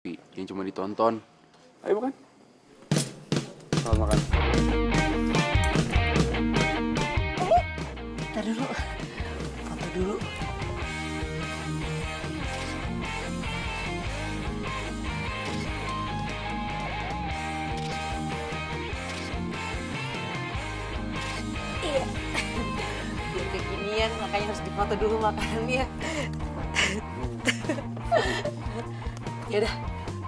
TV yang cuma ditonton. Ayo makan. Selamat makan. Ntar dulu, foto dulu. Iya. Biar kekinian, makanya harus difoto dulu makanannya. Yaudah,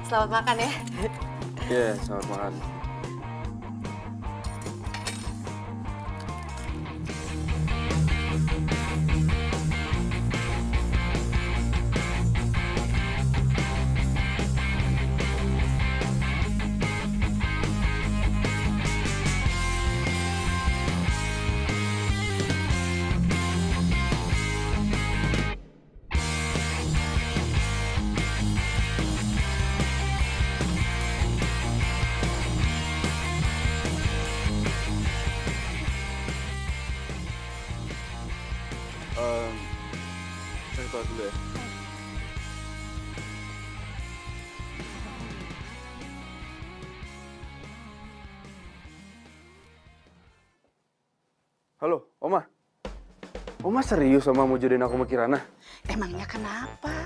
selamat makan ya. Iya, selamat makan. Saya keluar dulu ya. Halo, Oma. Oma serius Oma mau jodohin aku sama Kirana? Emangnya kenapa?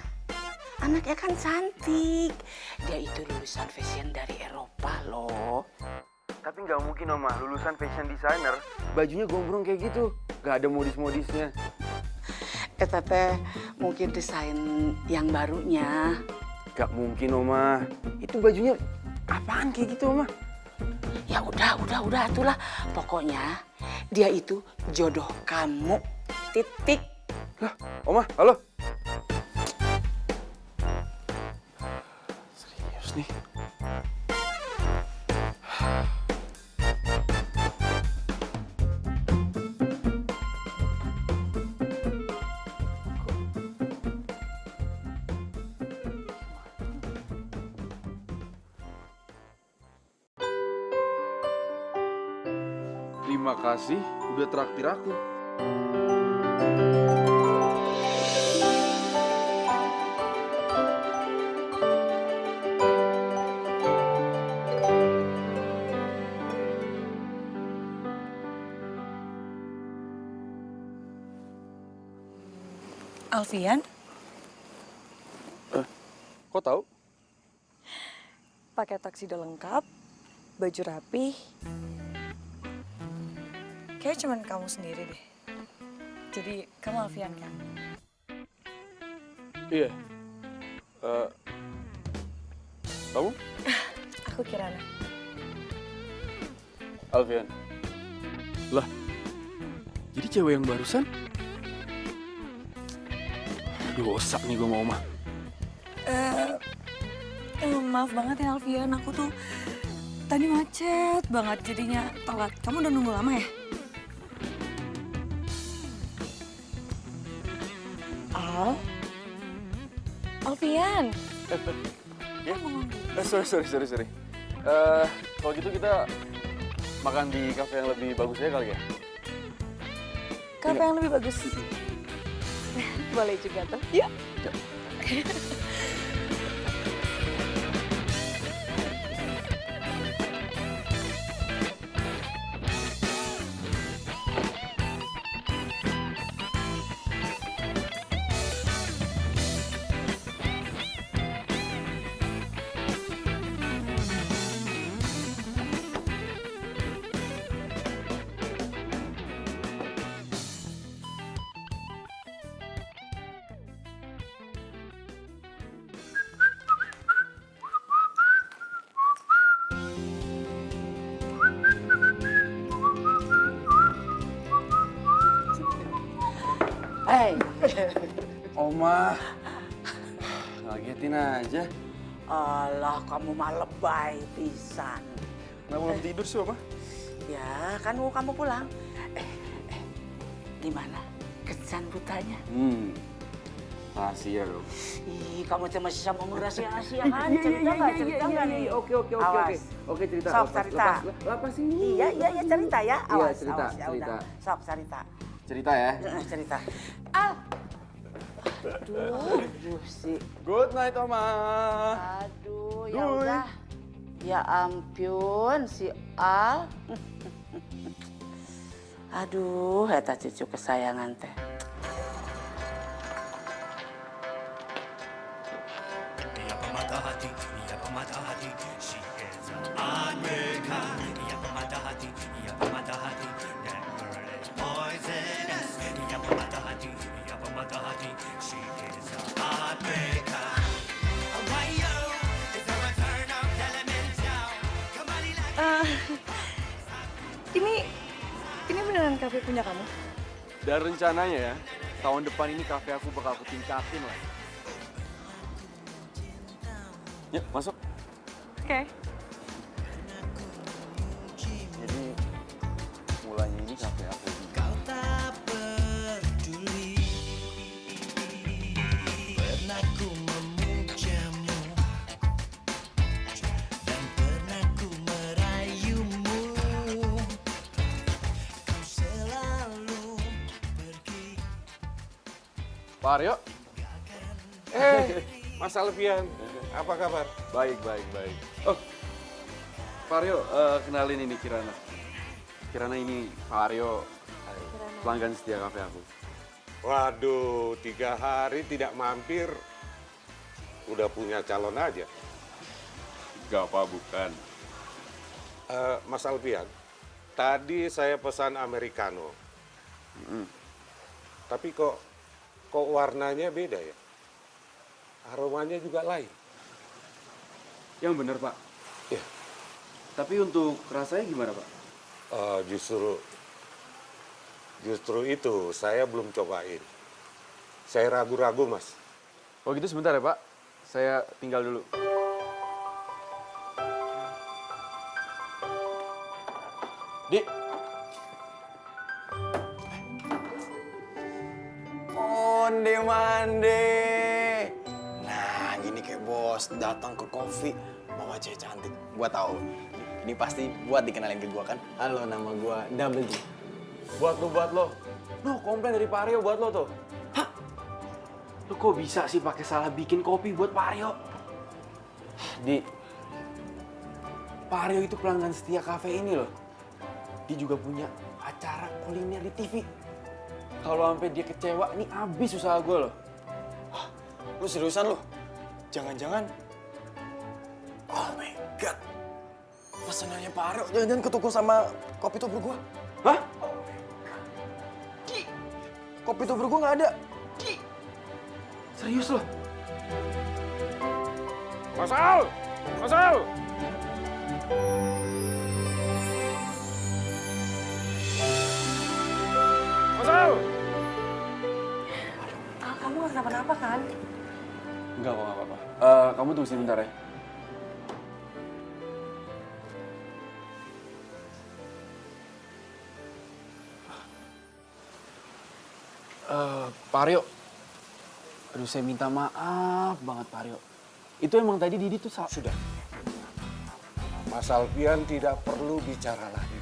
Anaknya kan cantik. Dia itu lulusan fashion dari Eropa loh. Tapi nggak mungkin Oma, lulusan fashion designer, bajunya gombrong kayak gitu. Nggak ada modis-modisnya. Teteh mungkin desain yang barunya. Nggak mungkin Oma, itu bajunya apaan kayak gitu Oma? Ya udah, itulah. Pokoknya dia itu jodoh kamu. Titik. Lah, Oma, halo. Serius nih. Terima kasih udah traktir aku. Alfian, Kok tahu? pakai taksi udah lengkap, baju rapi. Kayaknya cuman kamu sendiri deh. Jadi kamu Alfian kan? Iya. Kamu? Aku Kirana. Alfian. Lah, jadi cewek yang barusan? Dosa nih gue mau Oma. Maaf banget ya Alfian, aku tuh tadi macet banget jadinya telat. Kamu udah nunggu lama ya? Alfian. Ya? Sorry. Kalau gitu kita makan di kafe yang lebih bagus ya kali ya? Kafe yang lebih bagus. Boleh juga tuh. Yuk. Hei, Oma, ngagetin aja. alah kamu mah lebay pisan. Kenapa belum tidur sih Oma? Ya kan mau kamu pulang. Gimana? Kesan butanya? Rahasia dong. Ih, kamu cuma bisa ngomong rahasia-rahasia kan? Cerita nggak nih? Oke. Awas. Oke, cerita. Sok, cerita. Lapas ini. Iya, cerita ya. Iya, Awas, cerita, ya cerita. udah. Sok, cerita. Cerita ya. Cerita. Aduh sih. Good night, Oma. Aduh, ya Duy. udah. Ya ampun, si Al. Aduh, eta cucu kesayangan teh. Ia pemata hati, ia pemata hati, she is a heartbreaker. Ia pemata hati, ia pemata hati, that girl is poisonous. Ia pemata hati, she is a heartbreaker. Why yo? Is there a turn of elemental? Kembali lagi. Ini beneran kafe punya kamu? Dan rencananya ya, tahun depan ini kafe aku bakal aku tingkatin lah. Yuk, masuk. Oke. Jadi, mulanya ini kafe aku. Kau tak peduli. Pernah ku memujamu dan pernah ku merayumu. Kau selalu pergi. Pak Aryo. Mas Alfian, apa kabar? Baik. Oh, Pak Aryo, kenalin ini Kirana. Kirana ini Pak Aryo, pelanggan setia kafe aku. Waduh, 3 hari tidak mampir. Udah punya calon aja. Gak apa, bukan. Mas Alfian, tadi saya pesan Americano. Tapi kok warnanya beda ya? Aromanya juga lain. Yang bener, Pak. Ya, Tapi untuk rasanya gimana, Pak? justru itu saya belum cobain. Saya ragu-ragu, Mas. Oh gitu sebentar ya, Pak. Saya tinggal dulu. Dik. Onde mande. Nah, gini kayak bos datang ke kopi bawa cewek cantik. Gua tahu. Ini pasti buat dikenalin ke gua kan. Halo, nama gua Double G. Buat lo. No, komplain dari Pak Aryo buat lo tuh. Hah? Lo kok bisa sih pakai salah bikin kopi buat Pak Aryo? Di, Pak Aryo itu pelanggan setia kafe ini loh. Dia juga punya acara kuliner di TV. Kalau sampai dia kecewa, ini habis usaha gue loh. Lu seriusan lu? Jangan-jangan oh my god. Pesanannya Pak Aryo jangan-jangan ketukar sama kopi tubruk gua. Hah? Kopi tubruk gua nggak ada. Serius loh? Mas Al! Mas Al! Mas Al! Kamu gak kenapa-napa kan? Enggak kok, nggak apa-apa. Kamu tunggu sebentar ya. Pak Aryo. Aduh, saya minta maaf banget, Pak Aryo. Itu emang tadi Didi tuh Sudah. Mas Alfian tidak perlu bicara lagi.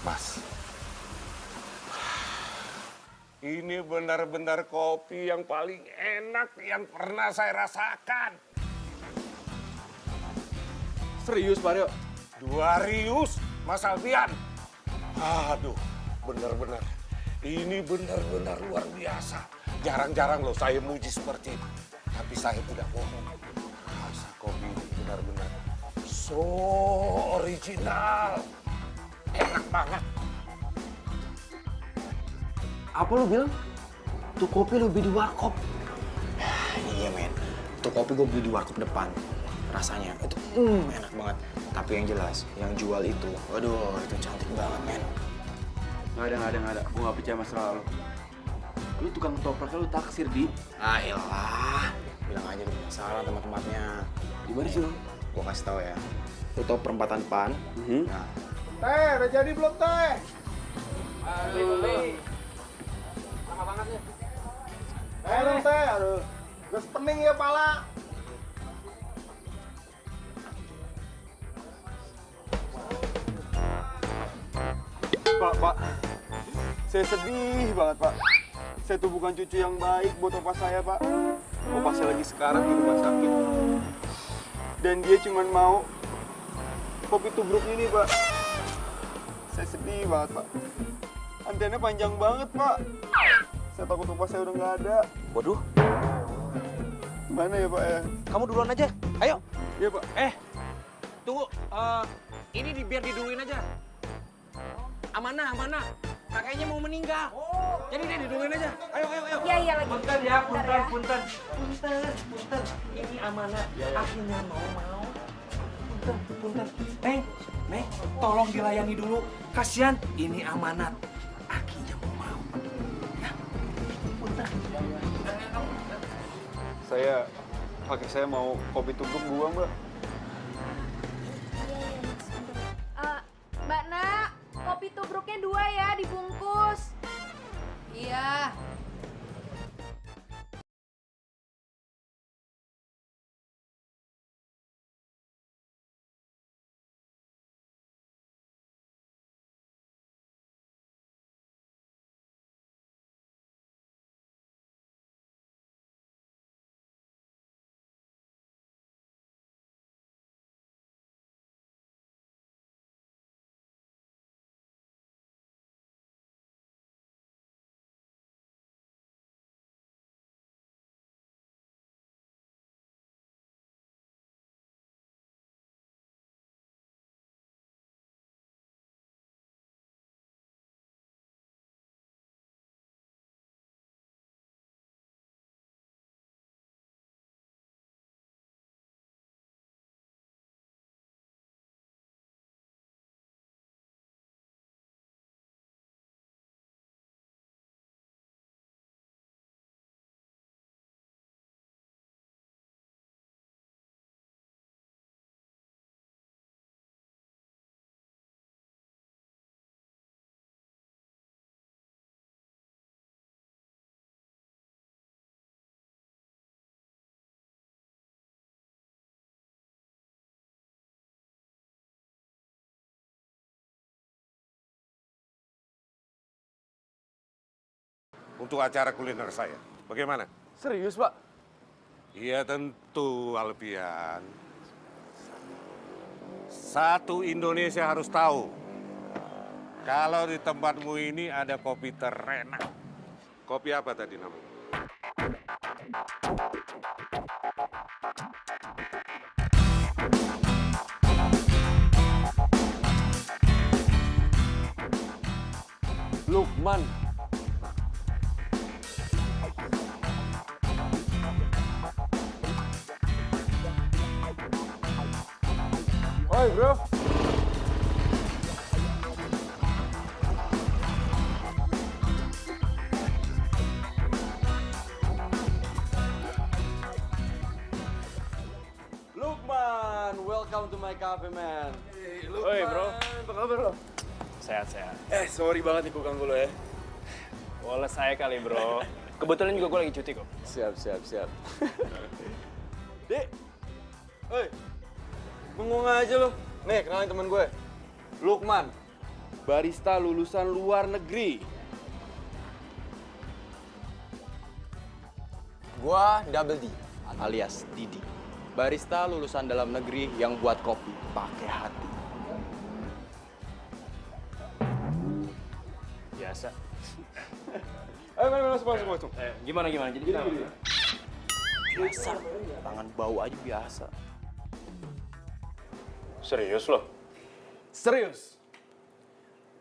Mas, ini benar-benar kopi yang paling enak yang pernah saya rasakan. serius, Pak Aryo. Duarius, Mas Alfian. Aduh, benar-benar. Ini benar-benar luar biasa. Jarang-jarang loh saya muji seperti ini. Tapi saya tidak bohong. Rasa kopi ini benar-benar so original. Enak banget. Apa lu bilang? Tuh kopi lu beli di warkop. Iya men, itu kopi gue beli di warkop depan. Rasanya itu enak banget. Tapi yang jelas, yang jual itu, waduh itu cantik banget men. Nggak ada. Gue nggak percaya masalah lu. Lu tukang toprak, lu taksir, Di. Ah iyalah, bilang aja lu penasaran tempat-tempatnya. Di mana sih lu? Gue kasih tau ya, lu tau perempatan PAN? Nah, Teh, udah jadi belum teh? lama banget nih. Dong teh, aduh. Gas pening ya pala. Pak. Saya sedih banget, Pak. Saya tuh bukan cucu yang baik buat opa saya, Pak. Opa saya lagi sekarang di rumah sakit. Dan dia cuma mau kopi tubruk ini, Pak. Saya sedih banget, Pak. Antriannya panjang banget, Pak. Saya takut opa saya udah nggak ada. Waduh, Gimana ya, Pak ya? kamu duluan aja. Ayo. Iya, Pak. Tunggu, ini biar diduluin aja. Amanah, amanah. Kakeknya mau meninggal. Jadi dia diduluin aja. Ayo, ayo, ayo. Iya, iya lagi. Punten ya, punten, punten. Punten. Ini amanah. Akhirnya mau. Punten, punten. Neng, tolong dilayani dulu. Kasian, ini amanat. Akinya mau. Ya, punten. Kakek saya mau kopi tubruk 2, Mbak. Mbak Nak, kopi tubruknya 2 ya, dibungkus. Iya. Untuk acara kuliner saya. Bagaimana? Serius, Pak? Iya tentu, Alfian. Satu Indonesia harus tahu. Kalau di tempatmu ini ada kopi terenak. Kopi apa tadi namanya? Lukman. Oi, bro. Lukman, welcome to my cafe, man. Hey, Lukman. Oi, bro. Apa kabar, bro? Sehat-sehat. Sorry banget nih gue ganggu lo ya. Boleh saya kali, bro. Kebetulan juga gue lagi cuti kok. Siap. Dek. Oi. Bengong aja lo. Nih, kenalin temen gue. Lukman. Barista lulusan luar negeri. Gua Double D, alias Didi. Barista lulusan dalam negeri yang buat kopi pakai hati. Biasa. Ayo, masuk. Gimana? Jadi kita Biasa, tangan bau aja biasa. serius loh? Serius.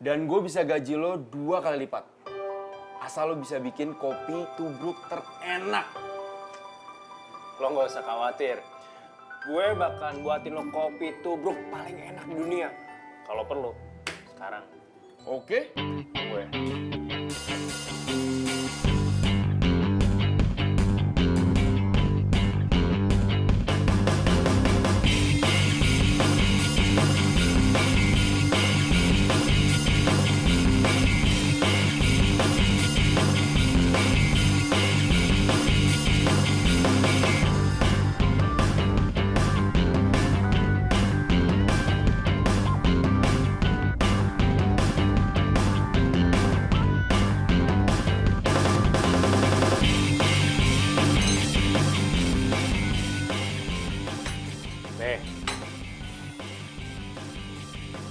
Dan gue bisa gaji lo 2 kali lipat. Asal lo bisa bikin kopi tubruk terenak. Lo nggak usah khawatir. Gue bakal buatin lo kopi tubruk paling enak di dunia. Kalau perlu, sekarang. Oke? Gue.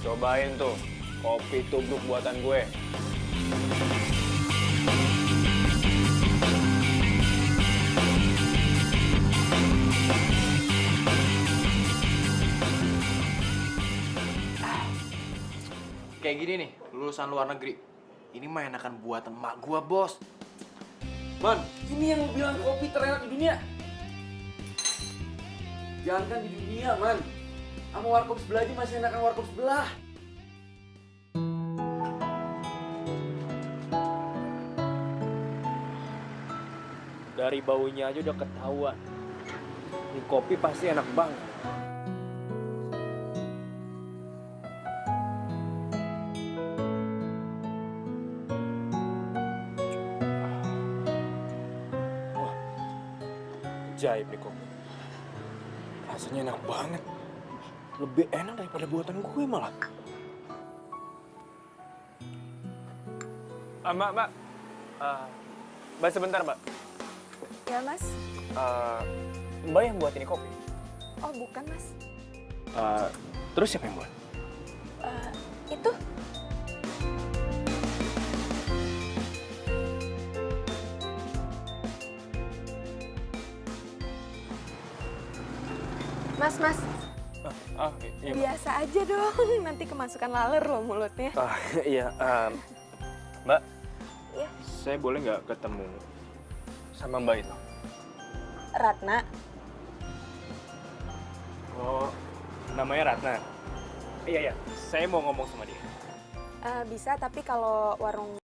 Cobain tuh, kopi tubruk buatan gue. Kayak gini nih, lulusan luar negeri. Ini mah enakan buatan emak gua, bos. Man, ini yang lu bilang kopi terenak di dunia. Jangan kan di dunia, Man. Sama warkop sebelah aja masih enakan warkop sebelah. Dari baunya aja udah ketahuan. Ini kopi pasti enak banget. Wah, ajaib nih kopi. Rasanya enak banget. Lebih enak daripada buatan gue malah. Mbak. Mbak sebentar, Mbak. Ya, Mas. Mbak yang buat ini kopi? Oh, bukan, Mas. Terus siapa yang buat? Itu. Mas. Iya, Biasa aja dong, nanti kemasukan laler loh mulutnya. Iya, Mbak. Iya. Saya boleh nggak ketemu sama Mbak itu? Ratna. Oh, namanya Ratna. Iya, saya mau ngomong sama dia. Bisa, tapi kalau warung...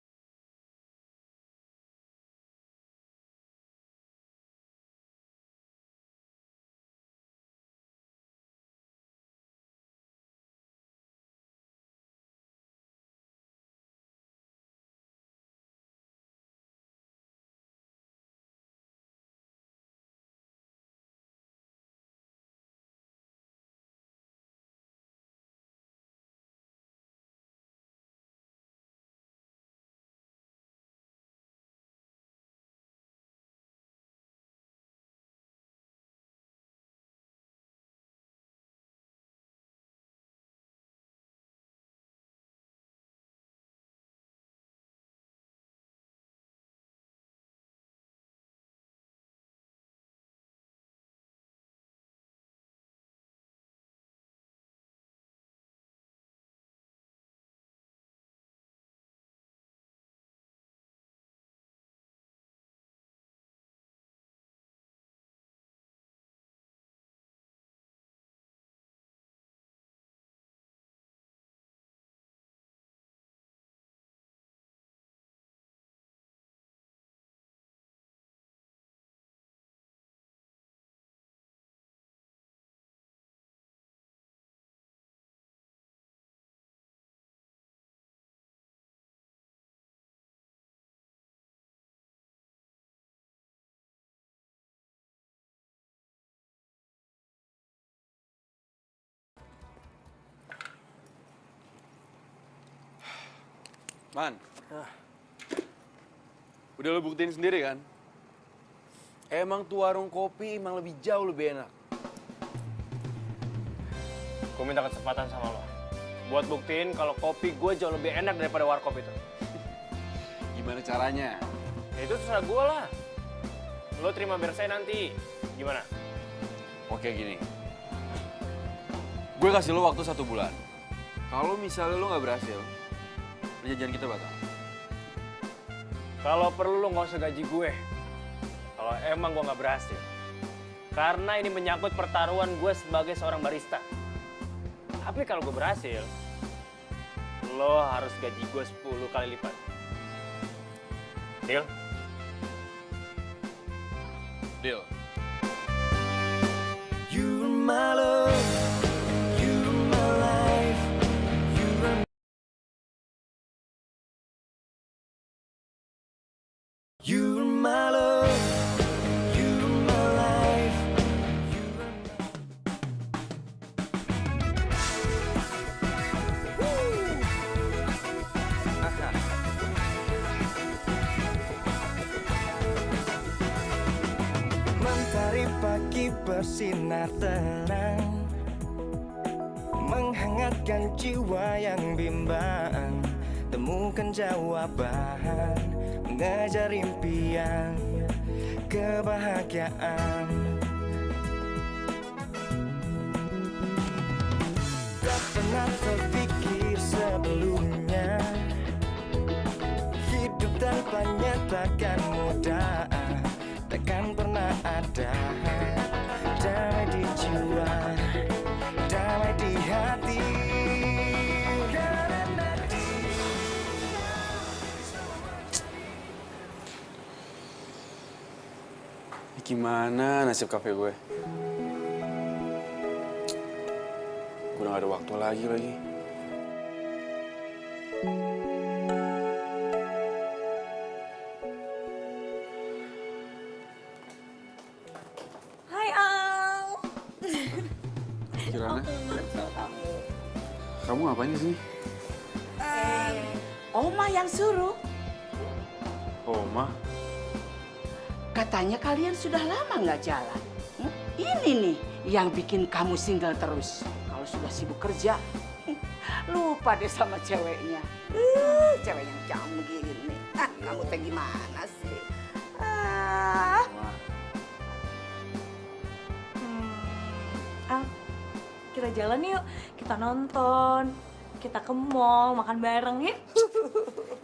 Man, udah lo buktiin sendiri kan? Emang tuh warung kopi emang lebih jauh lebih enak. Gue minta kesempatan sama lo buat buktiin kalau kopi gue jauh lebih enak daripada warkop itu. Gimana caranya? Ya itu terserah gue lah. Lo terima biar saya nanti. Gimana? Oke gini. Gue kasih lo waktu 1 bulan. Kalau misalnya lo nggak berhasil, perjanjian kita batal. Kalau perlu lo nggak usah gaji gue. Kalau emang gue nggak berhasil. Karena ini menyangkut pertaruhan gue sebagai seorang barista. Tapi kalau gue berhasil, lo harus gaji gue 10 kali lipat. Deal? Deal. You're my love, you're my life, you're my love, you're my life, Mentari pagi bersinar terang, menghangat Kuatkan jiwa yang bimbang, temukan jawaban, mengejar impian, kebahagiaan. Tak pernah terpikir sebelumnya, hidup tanpanya takkan mudah, takkan pernah ada. Damai di jiwa, damai di hati. Karena Gimana nasib kafe gue? Gue udah gak ada waktu lagi. Hai Al. Kirana, kamu ngapain di sini? Oma yang suruh. Oh, Ma. Katanya kalian sudah lama nggak jalan. Ini nih yang bikin kamu single terus. Kalau sudah sibuk kerja, lupa deh sama ceweknya. Cewek yang canggih gini. Kamu teh gimana sih? Al, kita jalan yuk. Kita nonton. Kita ke mall, makan bareng ya.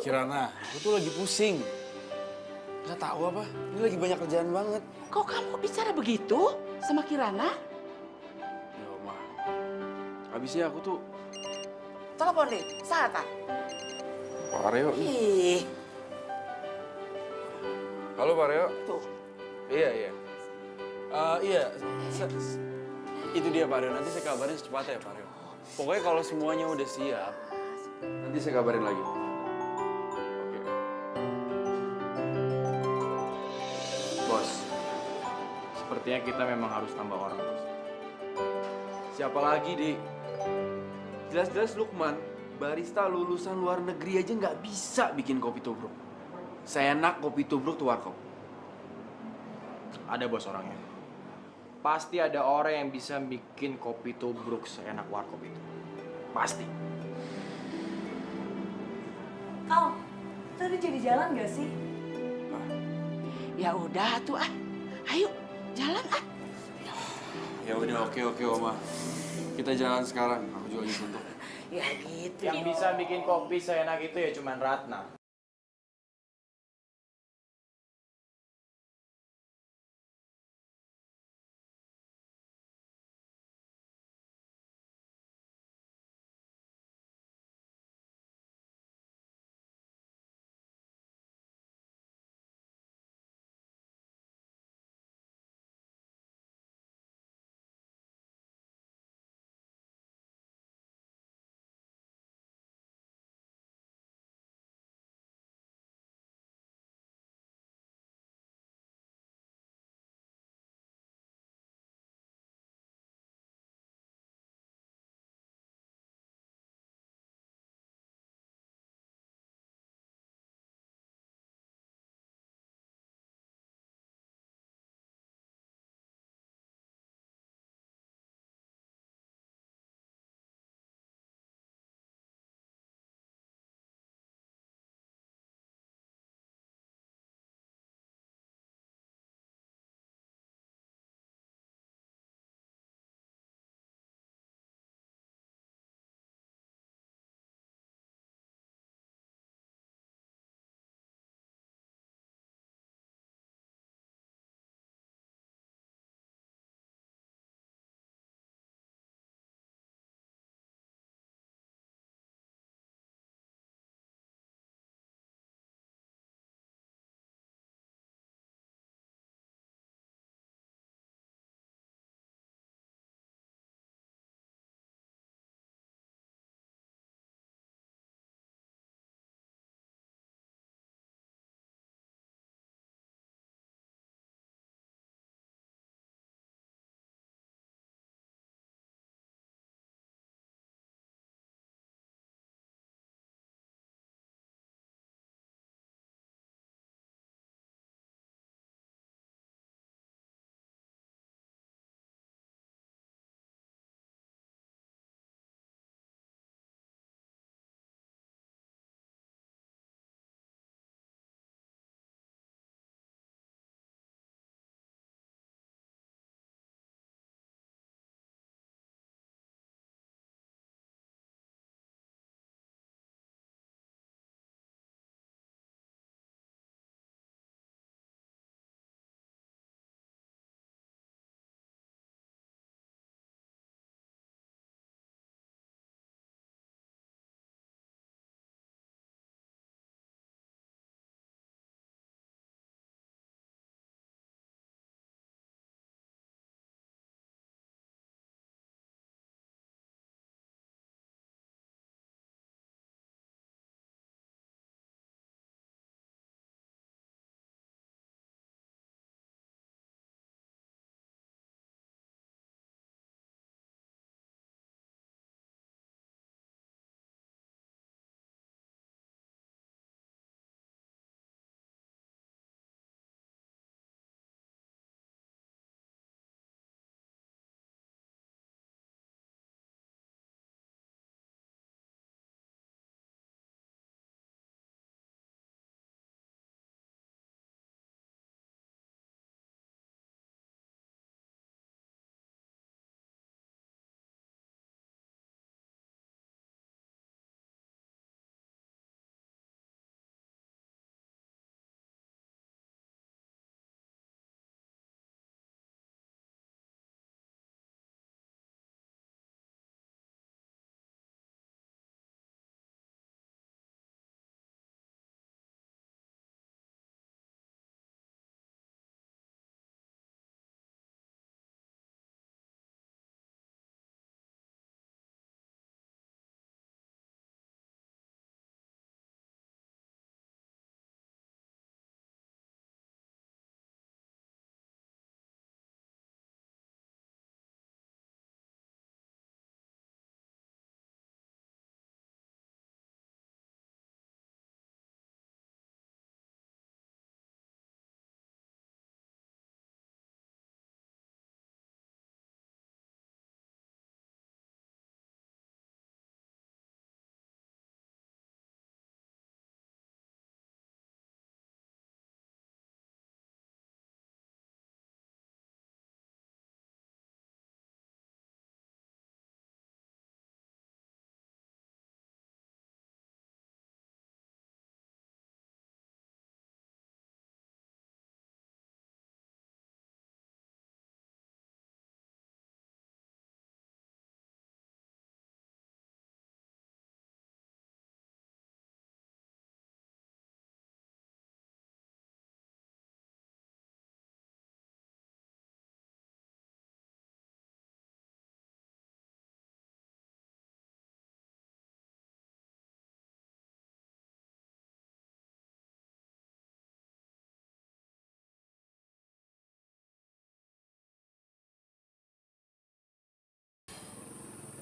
Kirana, gue tuh lagi pusing. Gak tahu apa, ini lagi banyak kerjaan banget. Kok kamu bicara begitu sama Kirana? Ya, Ma. Habisnya aku tuh... Telepon deh, saat ah. Pak Aryo. Ih, Halo, Pak Aryo. tuh. Iya. Itu dia, Pak Aryo. Nanti saya kabarin secepatnya ya, Pak Aryo. Pokoknya kalau semuanya udah siap, nanti saya kabarin lagi. Oke. Bos, sepertinya kita memang harus tambah orang, Bos. Siapa lagi, Dik? Jelas-jelas Lukman, barista lulusan luar negeri aja nggak bisa bikin kopi tubruk. Saya enak kopi tubruk tuh warkop. Ada bos orangnya. Pasti ada orang yang bisa bikin kopi tubruk seenak warkop itu. Pasti. Al, kita udah jadi jalan gak sih? Ya udah tuh ah. Ayo, jalan ah. Ya udah, oke Oma. Kita jalan sekarang. Aku juga lagi suntuk. Ya gitu. Yang bisa bikin kopi seenak itu ya cuman Ratna.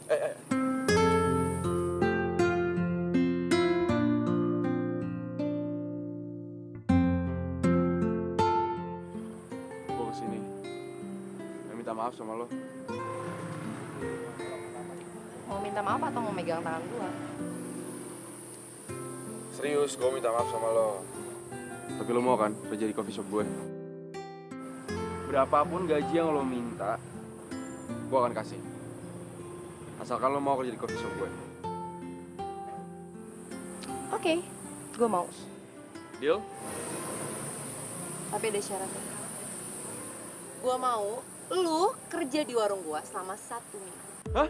Gue kesini. Mau minta maaf sama lo. Mau minta maaf atau mau megang tangan gua? Serius, gue minta maaf sama lo. Tapi lo mau kan kerja di coffee shop gue? Berapapun gaji yang lo minta, gue akan kasih. Asalkan lo mau kerja di coffee shop gue. Oke, gua mau. Deal? Tapi ada syaratnya. Gua mau lu kerja di warung gua selama 1 minggu. Hah?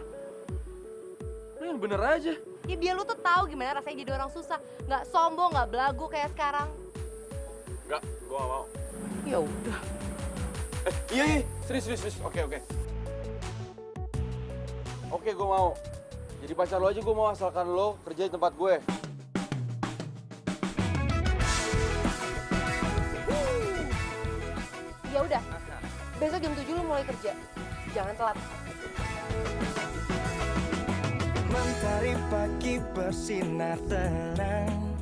Lo yang bener aja. Ya biar lu tuh tahu gimana rasanya jadi orang susah, nggak sombong, nggak belagu kayak sekarang. Enggak, gue gak mau. Ya udah. Iya, serius. Oke. Oke, gue mau. Jadi pacar lo aja gue mau, asalkan lo kerja di tempat gue. Ya udah. Besok jam 7 lu mulai kerja. Jangan telat. Mentari pagi bersinar terang,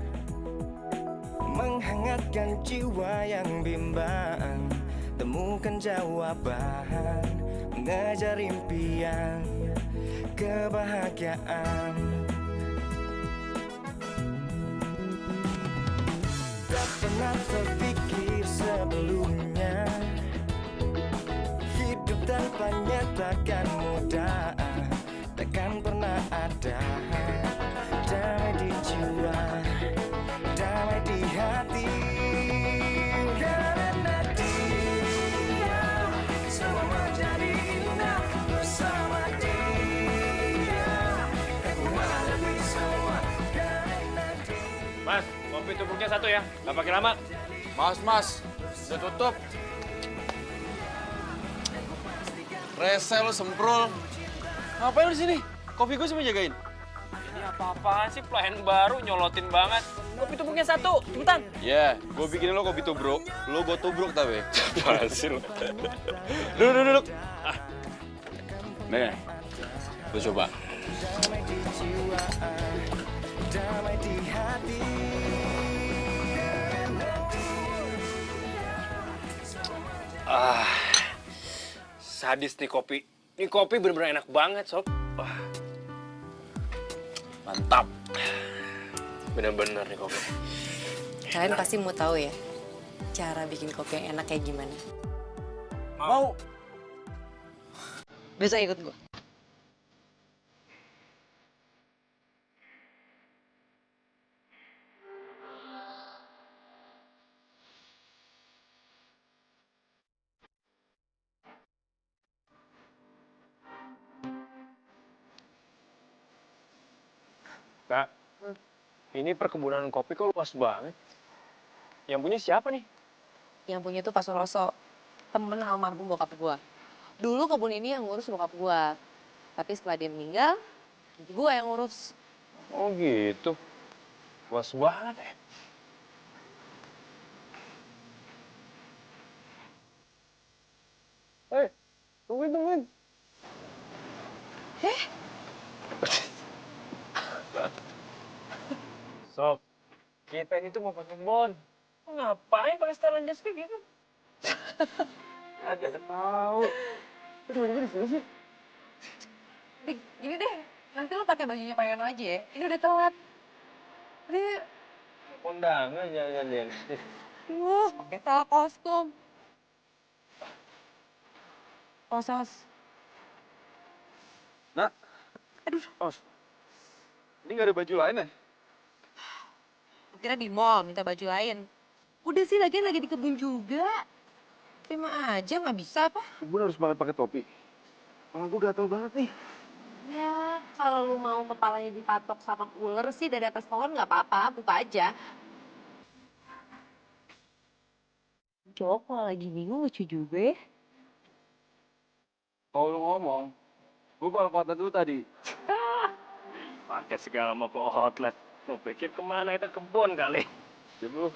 menghangatkan jiwa yang bimbang. Temukan jawaban, mengejar impian, kebahagiaan. Tak pernah terpikir sebelumnya, hidup tanpanya takkan mudah. Takkan pernah ada damai di jiwa, damai di hati. Karena dia semua menjadi indah bersama dia. Aku hadapi semua karena dia. Mas, kopi tubruknya 1 ya, nggak pakai lama. Mas, udah tutup. Rese lo semprol. Ngapain lo di sini? Kopi gue sih jagain. Ini apa-apaan sih, pelayan baru, nyolotin banget. Kopi tubruknya 1, cepetan. Ya, gue bikinin lo kopi tubruk. Lo gue tubruk tapi. Apaan sih lo? Duduk. Nih, lo coba. Damai di jiwa, damai di hati. Sadis nih kopi. Ini kopi bener-bener enak banget, Sob. Wah, Mantap. bener-bener nih kopi. Kalian pasti mau tahu ya, cara bikin kopi yang enak kayak gimana? Mau. Besok ikut gua. Kak, ini perkebunan kopi kok luas banget. Yang punya siapa nih? Yang punya tuh Pak Suroso, temen almarhum bokap gua. Dulu kebun ini yang ngurus bokap gua. Tapi setelah dia meninggal, gua yang ngurus. Oh gitu. Luas banget ya. Tungguin. Sob, kita ini tuh mau pakai kebun. Ngapain pakai setelan jas kayak gitu? Ada tahu. Tiba-tiba di sini sih. Gini deh, nanti lo pakai bajunya Pak Yono aja ya. Ini udah telat. Udah, Kondangan jangan-jangan. pakai salah kostum. Osos. Nak. Aduh. Os. Ini gak ada baju lain ya? Kira di mall minta baju lain. Udah sih lagi di kebun juga. Terima aja nggak bisa apa? Gue harus banget pakai topi. Kepala gue gatel banget nih. Ya, kalau lu mau kepalanya dipatok sama ular sih dari atas pohon nggak apa-apa, buka aja. Cowok kalau lagi bingung lucu juga ya. Kalau lu ngomong, gue bakal kota dulu tadi. Pakai segala mau ke outlet. Mau pikir kemana kita kebun kali. Jam lu.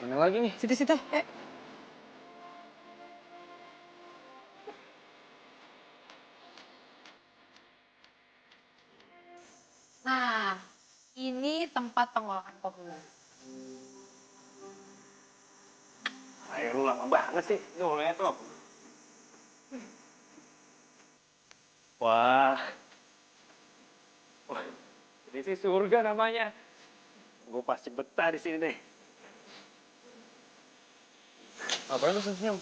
Mana lagi nih? Situ. tempat pengolahan kopi. Ayo lu lama banget sih, ngomongnya tuh. Wah. Wah, ini sih surga namanya. Gue pasti betah di sini deh. Ngapain lu senyum?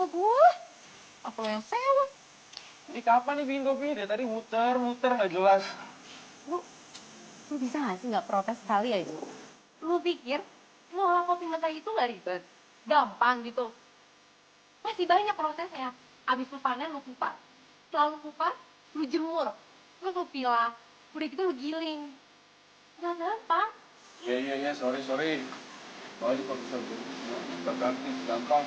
Oh gue? Apa lo yang sewa? Ini kapan nih bikin kopi? Dari tadi muter nggak jelas. Lu bisa gak sih nggak protes sekali aja? Lu pikir ngolah kopi mentah itu nggak ribet? Gampang gitu? Masih banyak prosesnya. Abis lu panen, lu kupas. Setelah lu kupas, lu jemur. Lu pilah. Udah gitu lu giling. Nggak gampang. Iya, sorry. Soalnya kalau bisa terganti gampang.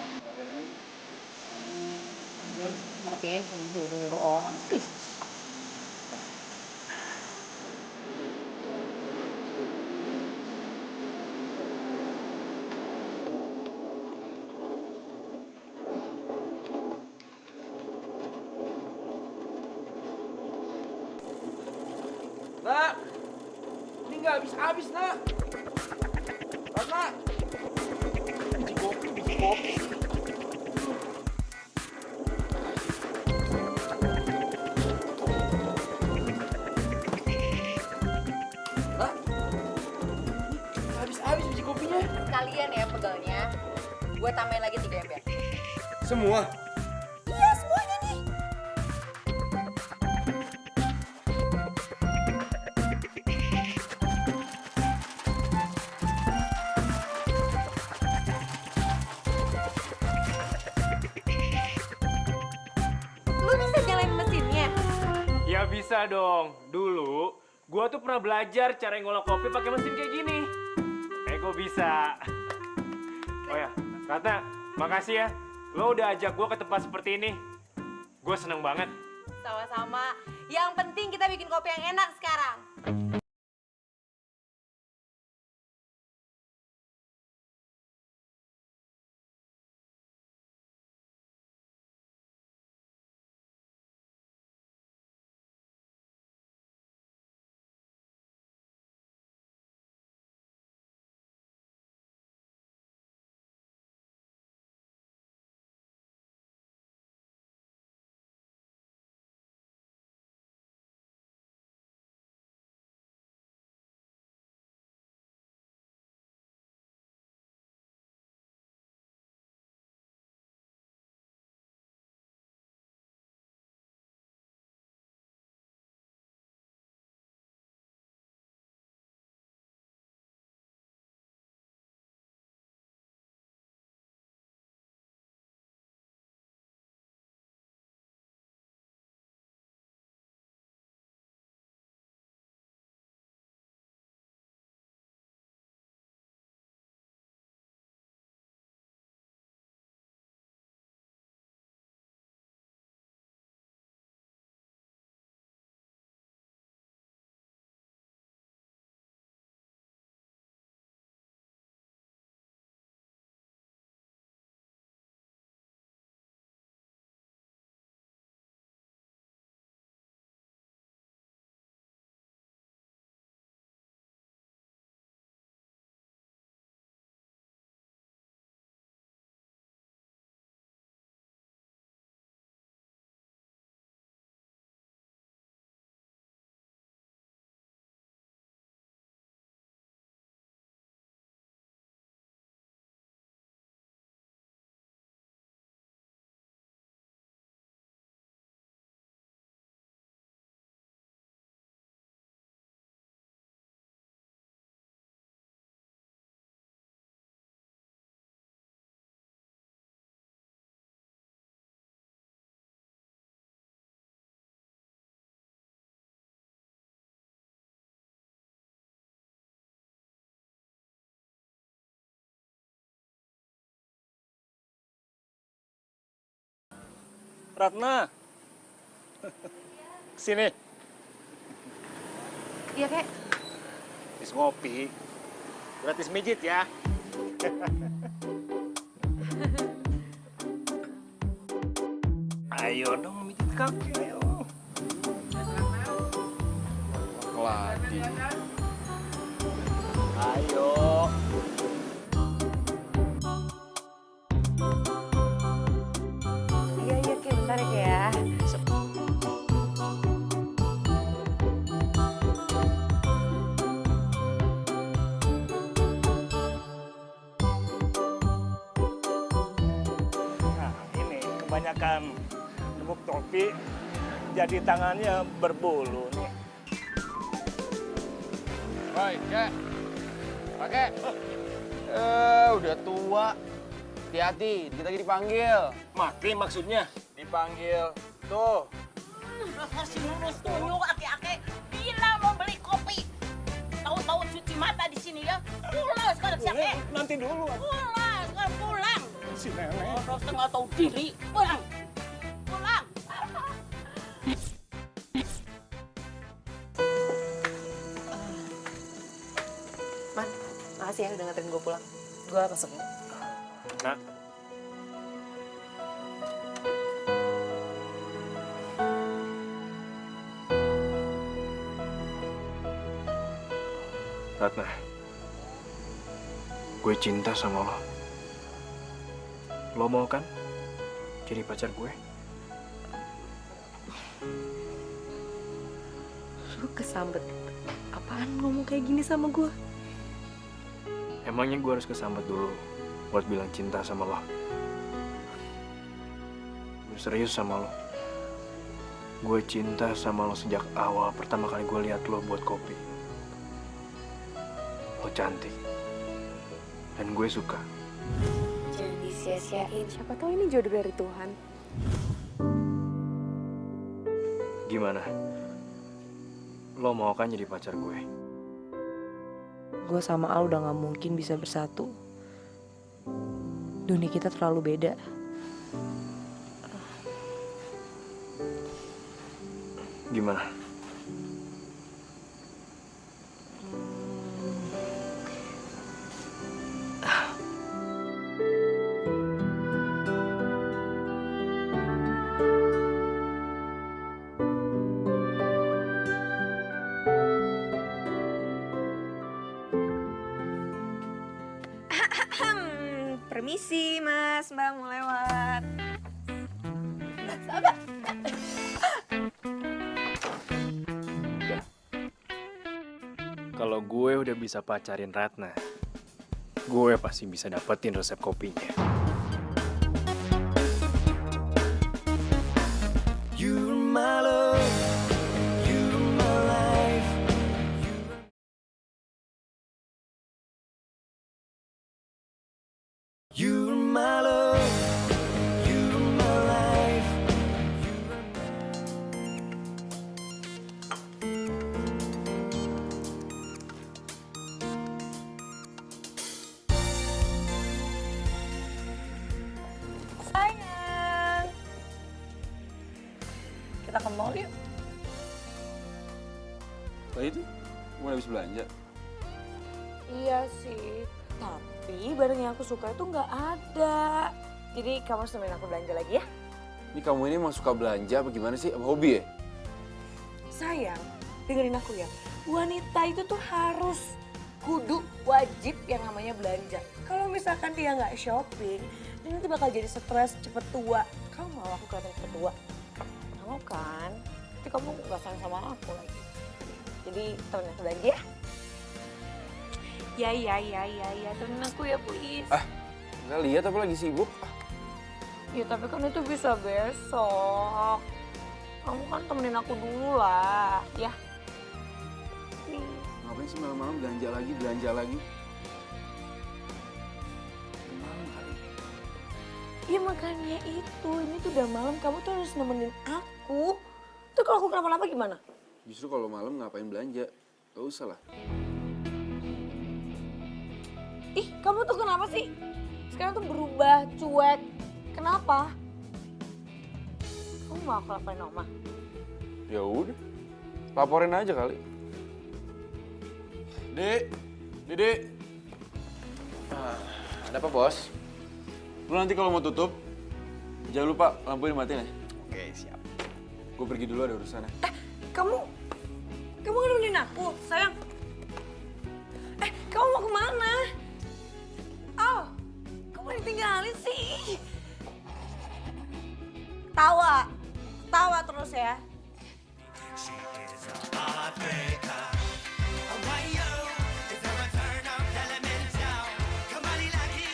Oke, dulu orang. Nak, ini nggak habis-habis, Nak. Ratna. Biji kopi. Nak, nggak habis-habis biji kopinya. Kalian ya pegalnya, gue tambahin lagi 3 ember. Semua? Iya semuanya nih. Lu bisa nyalain mesinnya? Ya bisa dong. Dulu, gua tuh pernah belajar cara ngolah kopi pakai mesin kayak gini. Gua bisa. Oh ya, Ratna, makasih ya. Lo udah ajak gua ke tempat seperti ini. Gua seneng banget. Sama-sama. Yang penting kita bikin kopi yang enak sekarang. Ratna. Sini. Iya kek. Habis ngopi. Gratis mijit ya. Ayo dong mijit kaki, ayo. Lagi. Ayo. Iya, iya, Ki. Bentar ya, Ki ya. Nah, ini kebanyakan gemuk topi, jadi tangannya berbulu nih. Woi, Kek. Pakai. Udah tua. Hati-hati, dikit lagi dipanggil. Mati maksudnya? Dipanggil. Tuh. Masih lurus tunjuk aki-aki bilang mau beli kopi. Tahu-tahu cuci mata di sini ya. Pulang sekarang siapa? Nanti dulu. Pulang sekarang pulang. Si nenek. Orang nggak tahu diri. Pulang. Pulang. Man, makasih ya udah nganterin gue pulang. Gue masuk ya. Nah, Ratna, gue cinta sama lo. Lo mau kan jadi pacar gue? Lu kesambet. Apaan ngomong kayak gini sama gue? Emangnya gue harus kesambet dulu buat bilang cinta sama lo? Gue serius sama lo. Gue cinta sama lo sejak awal pertama kali gue lihat lo buat kopi. Lo cantik. Dan gue suka. Jangan disia-siain. Siapa tahu ini jodoh dari Tuhan. Gimana? Lo mau kan jadi pacar gue? Gue sama Al udah gak mungkin bisa bersatu. Dunia kita terlalu beda. Gimana? Permisi mas, mbak mau lewat. Kalau gue udah bisa pacarin Ratna, gue pasti bisa dapetin resep kopinya. You're my love, you're my life. You're my love, you're my life. Sayang. Kita ke mall yuk. Lah itu, mau habis belanja? Iya sih, tapi barang yang aku suka itu nggak ada. Jadi kamu harus nemenin aku belanja lagi ya. Ini kamu ini emang suka belanja apa gimana sih? Apa hobi ya? Sayang, dengerin aku ya. Wanita itu tuh harus kudu wajib yang namanya belanja. Kalau misalkan dia nggak shopping, dia nanti bakal jadi stres, cepet tua. Kamu mau aku kelihatan cepet tua? Kamu kan? Tapi kamu nggak sayang sama aku lagi. Jadi temenin aku belanja ya. Ya, temenin aku ya please. Nggak lihat apa lagi sibuk? Ya tapi kan itu bisa besok. Kamu kan temenin aku dulu lah, ya. Ngapain sih malam-malam belanja lagi? Malam kali. Ya makanya itu, ini tuh udah malam, kamu tuh harus nemenin aku. Tuh kalau aku kenapa-napa gimana? Justru kalau malam ngapain belanja? Gak usah lah. Ih, kamu tuh kenapa sih? Sekarang tuh berubah, cuek. Kenapa? Kamu mau aku laporin Oma? Ya udah, laporin aja kali. Dek. Ada apa, Bos? Lu nanti kalau mau tutup, jangan lupa lampunya matiin ya. Oke, siap. Gue pergi dulu ada urusan ya. Kamu kan nemenin aku, sayang. kamu mau kemana? Al, kamu ditinggalin sih? Tawa terus ya. She is a Africa. Ohio is a return of elemental. Kembali lagi.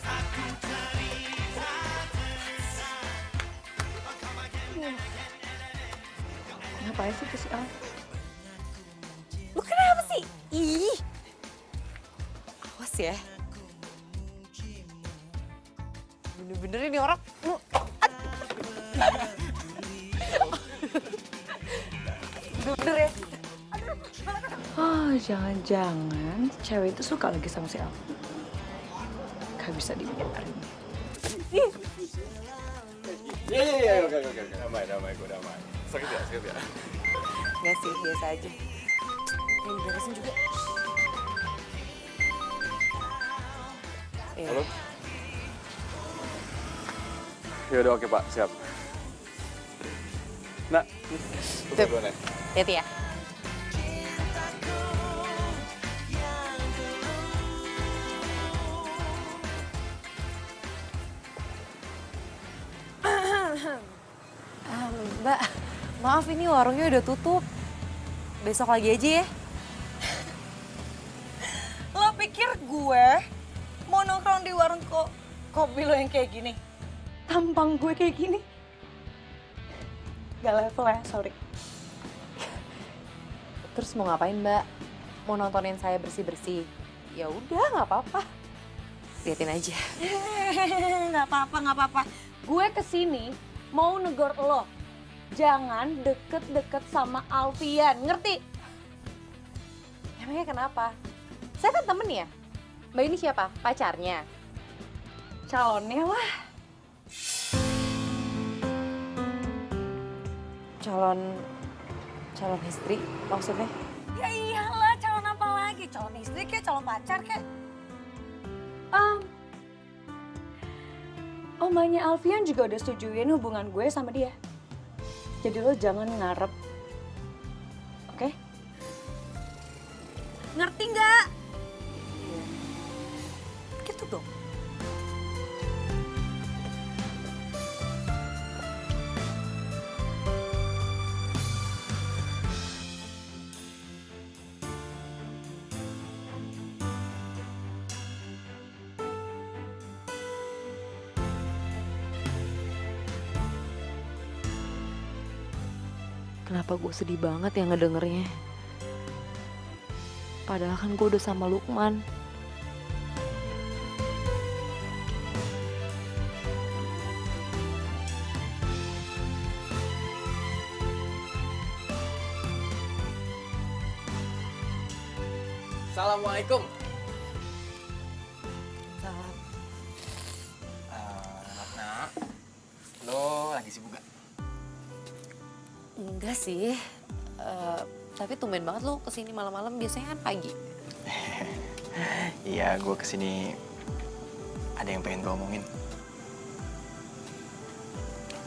Satu cerita tentang. Ngapain sih ke si Al? Lu kenapa sih? Ih. Awas ya. Bener-bener ini orang. Lu. Bener ya. Oh, jangan-jangan cewek itu suka lagi sama si Al. Gak bisa dibiarin. Iya, oke. Damai, gue damai. Sakit ya? Nggak sih, biasa aja. Yang beresin juga. Halo? Ya udah oke Pak, siap. Nah, Tuh, hati ya. Mbak, maaf ini warungnya udah tutup. Besok lagi aja ya. Lo pikir gue mau nongkrong di warung kopi lo yang kayak gini? Tampang gue kayak gini? Gak level ya, sorry. Terus mau ngapain Mbak? Mau nontonin saya bersih-bersih? Ya udah, nggak apa-apa. Liatin aja. Nggak apa-apa. Gue kesini mau negor lo. Jangan deket-deket sama Alfian, ngerti? Emangnya kenapa? Saya kan temen ya. Mbak ini siapa? Pacarnya? Calonnya lah. Calon istri maksudnya? Ya iyalah, calon apa lagi? Calon istri kek, calon pacar kek. Omanya Alfian juga udah setujuin hubungan gue sama dia. Jadi lo jangan ngarep. Oke? Ngerti nggak? Gitu dong. Kenapa gue sedih banget ya ngedengernya? Padahal kan gue udah sama Lukman. Assalamualaikum. Salam. Ratna, lo lagi sibuk gak? Enggak sih. Tapi tumben banget lo kesini malam-malam, biasanya kan pagi. Iya, gue kesini ada yang pengen gue omongin.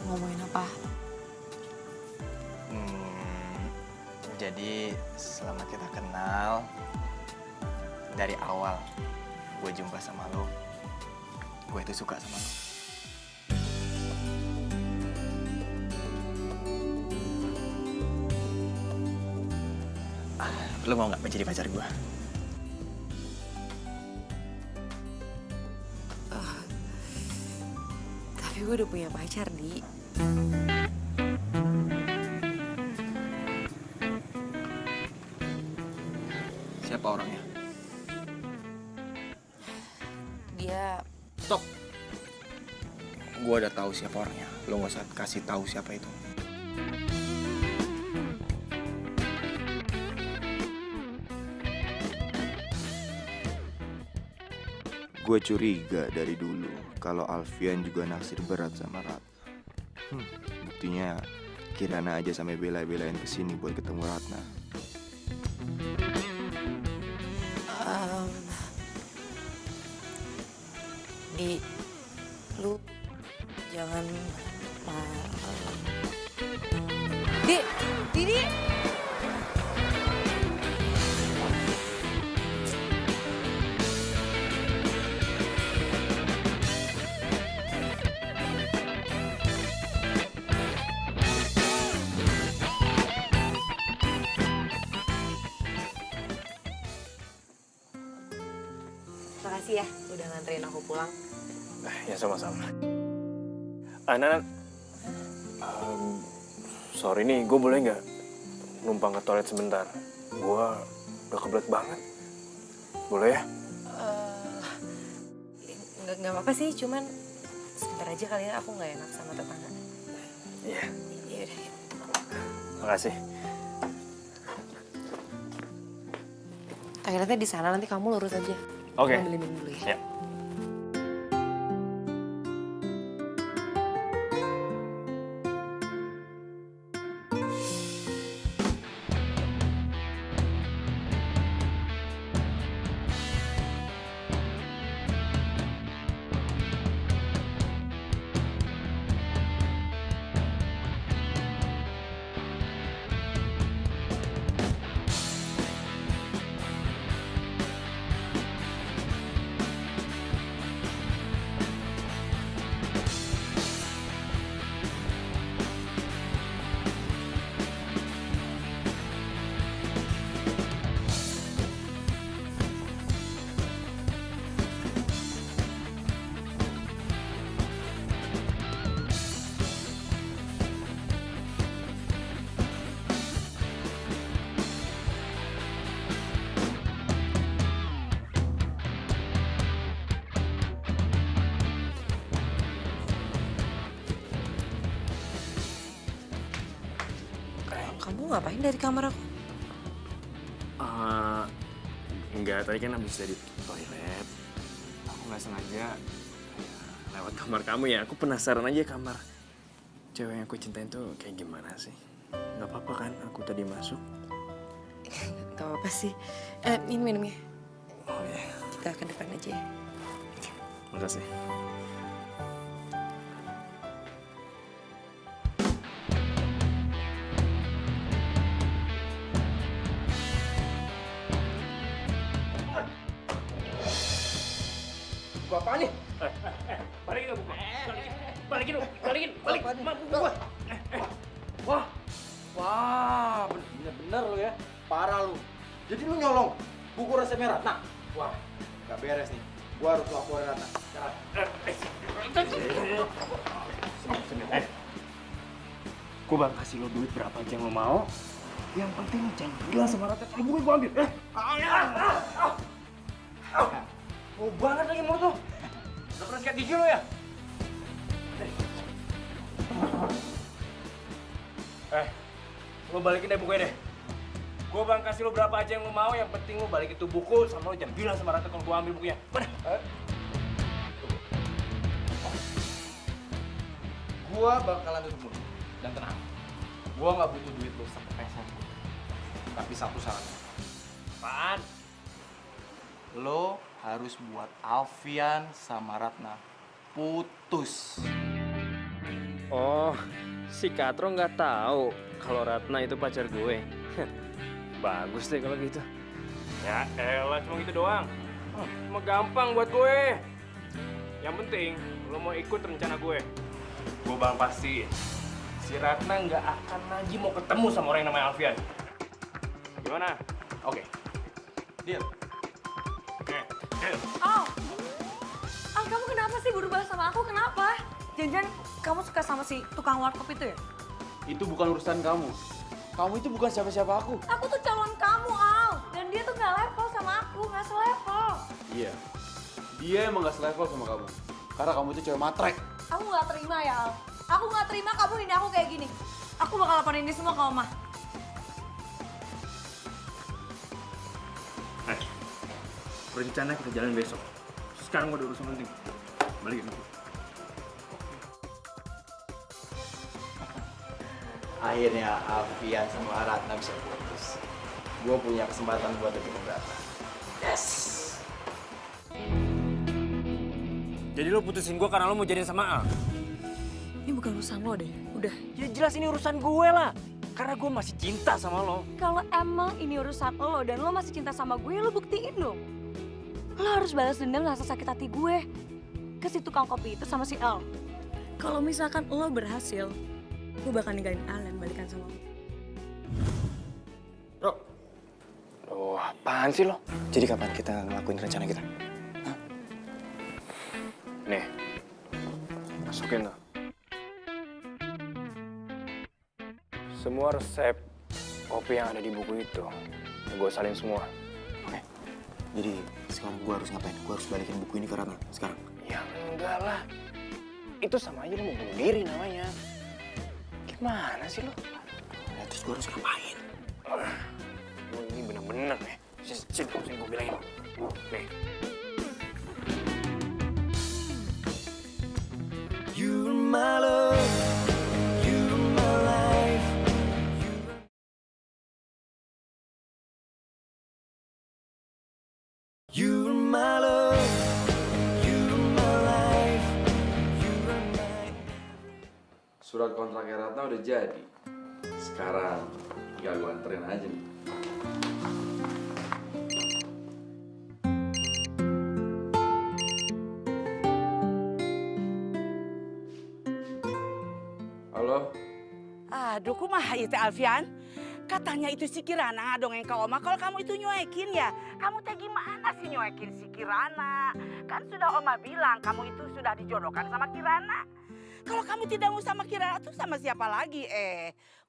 Ngomongin apa? Jadi selama kita kenal, dari awal gue jumpa sama lo, gue itu suka sama lo. Lo mau nggak menjadi pacar gue? Tapi gue udah punya pacar, Di. Siapa orangnya? Dia... Stop! Gue udah tahu siapa orangnya. Lo nggak usah kasih tahu siapa itu. Gue curiga dari dulu kalau Alfian juga naksir berat sama Ratna. Buktinya Kirana aja sampai bela-belain kesini buat ketemu Ratna. Di, lu jangan Di, Didi. Makasih ya udah nganterin aku pulang. Ya sama-sama. Nan, sorry nih, gue boleh nggak numpang ke toilet sebentar? Gue udah kebelet banget. Boleh ya? Nggak apa-apa sih, cuman sebentar aja kali ya, aku nggak enak sama tetangga. Iya. Yaudah. Makasih. Toiletnya di sana, nanti kamu lurus aja. Oke. Aku ambilin dulu ya. Siap. Kamu ngapain dari kamar aku? Enggak, tadi kan habis dari toilet. Aku nggak sengaja lewat kamar kamu ya. Aku penasaran aja kamar cewek yang aku cintain tuh kayak gimana sih. Nggak apa-apa kan aku tadi masuk? Gak apa-apa sih. Ini minumnya. Oh ya. Kita ke depan aja ya. Makasih. Gua apaan nih? Balikin buku. Balikin. Buku gua. Wah, bener-bener lu ya. Parah lu. Jadi lu nyolong buku resepnya Ratna? Wah, gak beres nih. Gua harus laporin Ratna. Gue bakal kasih lo duit berapa aja yang lo mau. Yang penting lo jangan bilang sama Ratna kalau gue ambil. Mau banget lagi mulut lo. Udah pernah sikat gigi lo ya? Lo balikin deh bukunya deh. Gue bakal kasih lo berapa aja yang lo mau. Yang penting lo balikin tuh buku sama lo jangan bilang sama Ratna kalau gue ambil bukunya. Mana? Gue bakalan tutup mulut. Dan tenang, gue gak butuh duit lo sepeser pun. Tapi satu syaratnya. Apaan? Lo harus buat Alfian sama Ratna putus. Oh, si Katro nggak tahu kalau Ratna itu pacar gue. Bagus deh kalau gitu. Ya elah, cuma gitu doang. Cuma gampang buat gue. Yang penting, lo mau ikut rencana gue. Gue bakal pastiin si Ratna nggak akan lagi mau ketemu sama orang yang namanya Alfian. Gimana? Oke. Deal. Kamu kenapa sih berubah sama aku? Kenapa? Jangan-jangan kamu suka sama si tukang warkop itu ya? Itu bukan urusan kamu. Kamu itu bukan siapa-siapa aku. Aku tuh calon kamu, Al. Dan dia tuh nggak level sama aku, nggak selevel. Iya. Dia emang nggak selevel sama kamu. Karena kamu itu cewek matrek. Aku nggak terima ya, Al. Aku nggak terima kamu ini aku kayak gini. Aku bakal laporin ini semua ke Oma. Rencana kita jalan besok. Sekarang gue ada urusan penting. Balikin aku. Akhirnya Alfian sama Ratna bisa putus. Gue punya kesempatan buat deketin Ratna. Yes! Jadi lo putusin gue karena lo mau jadian sama Al? Ini bukan urusan lo deh, udah. Ya jelas ini urusan gue lah. Karena gue masih cinta sama lo. Kalau emang ini urusan lo dan lo masih cinta sama gue, lo buktiin dong. Lo harus balas dendam rasa sakit hati gue ke si tukang kopi itu sama si Al. Kalau misalkan lo berhasil, gue bakal ninggalin Al dan balikan sama lo. Bro. Oh, apaan sih lo? Jadi kapan kita ngelakuin rencana kita? Hah? Nih, masukin tuh. Semua resep kopi yang ada di buku itu, gue salin semua. Oke. Jadi sekarang gue harus ngapain? Gue harus balikin buku ini ke Ratna sekarang. Ya enggak lah. Itu sama aja lu mau bunuh diri namanya. Gimana sih lu? Ya, terus gue harus ngapain? Lu ini bener-bener nih. Sini gue bilangin. Nih. You're my love, you're my life. You're my love, you're my life. You're my... Surat kontraknya Ratna udah jadi. Sekarang tinggal gue anterin aja nih. Halo? Aduh, kumaha itu Alfian? Katanya itu si Kirana dongeng ke Oma. Kalau kamu itu nyuekin ya, kamu teh gimana sih nyuekin si Kirana? Kan sudah Oma bilang kamu itu sudah dijodohkan sama Kirana. Kalau kamu tidak mau sama Kirana tuh sama siapa lagi?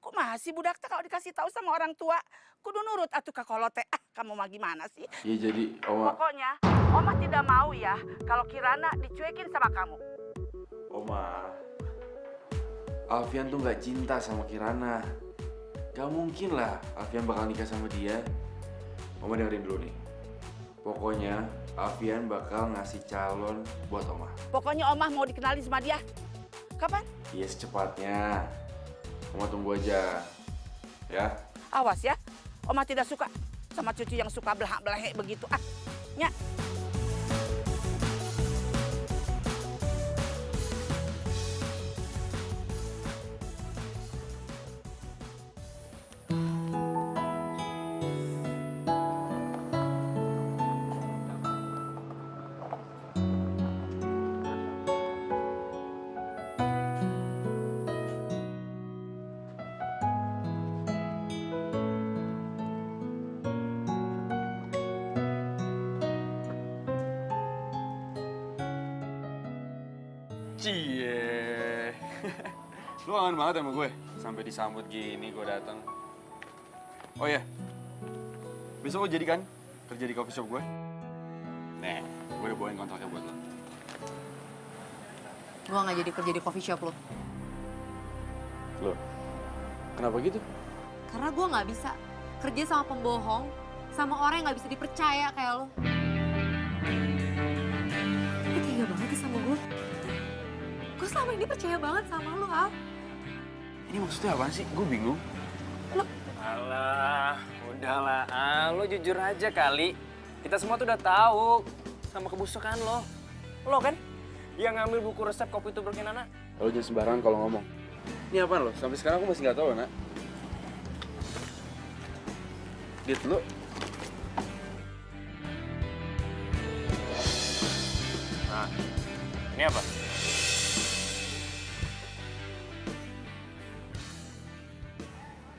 Kumaha sih budak teh kalau dikasih tahu sama orang tua, kudu nurut atuh ka kolot teh. Kamu mah gimana sih? Iya jadi Oma. Pokoknya Oma tidak mau ya kalau Kirana dicuekin sama kamu. Oma, Alfian tuh nggak cinta sama Kirana. Gak mungkin lah Alfian bakal nikah sama dia. Oma dengerin dulu nih. Pokoknya Alfian bakal ngasih calon buat Oma. Pokoknya Oma mau dikenalin sama dia. Kapan? Iya secepatnya. Oma tunggu aja. Ya. Awas ya, Oma tidak suka sama cucu yang suka belahak-belahek begitu. Nya. Cie. Lu kangen banget sama gue? Sampai disambut gini gue datang. Oh ya, besok lo jadi kan kerja di coffee shop gue? Nih, gue udah bawain kontraknya buat lo. Gue nggak jadi kerja di coffee shop lo. Lo, kenapa gitu? Karena gue nggak bisa kerja sama pembohong, sama orang yang nggak bisa dipercaya kayak lo. Lu tega banget sih sama gue. Gue selama ini percaya banget sama lo, Al. Ini maksudnya apaan sih? Gue bingung. Alah, udahlah. Lo jujur aja kali. Kita semua tuh udah tahu sama kebusukan lo. Lo kan yang ngambil buku resep kopi tubruknya Nana. Lo jangan sembarangan kalau ngomong. Ini apaan lo? Sampai sekarang aku masih nggak tahu, Nak. Dit, lo. Nah, ini apa?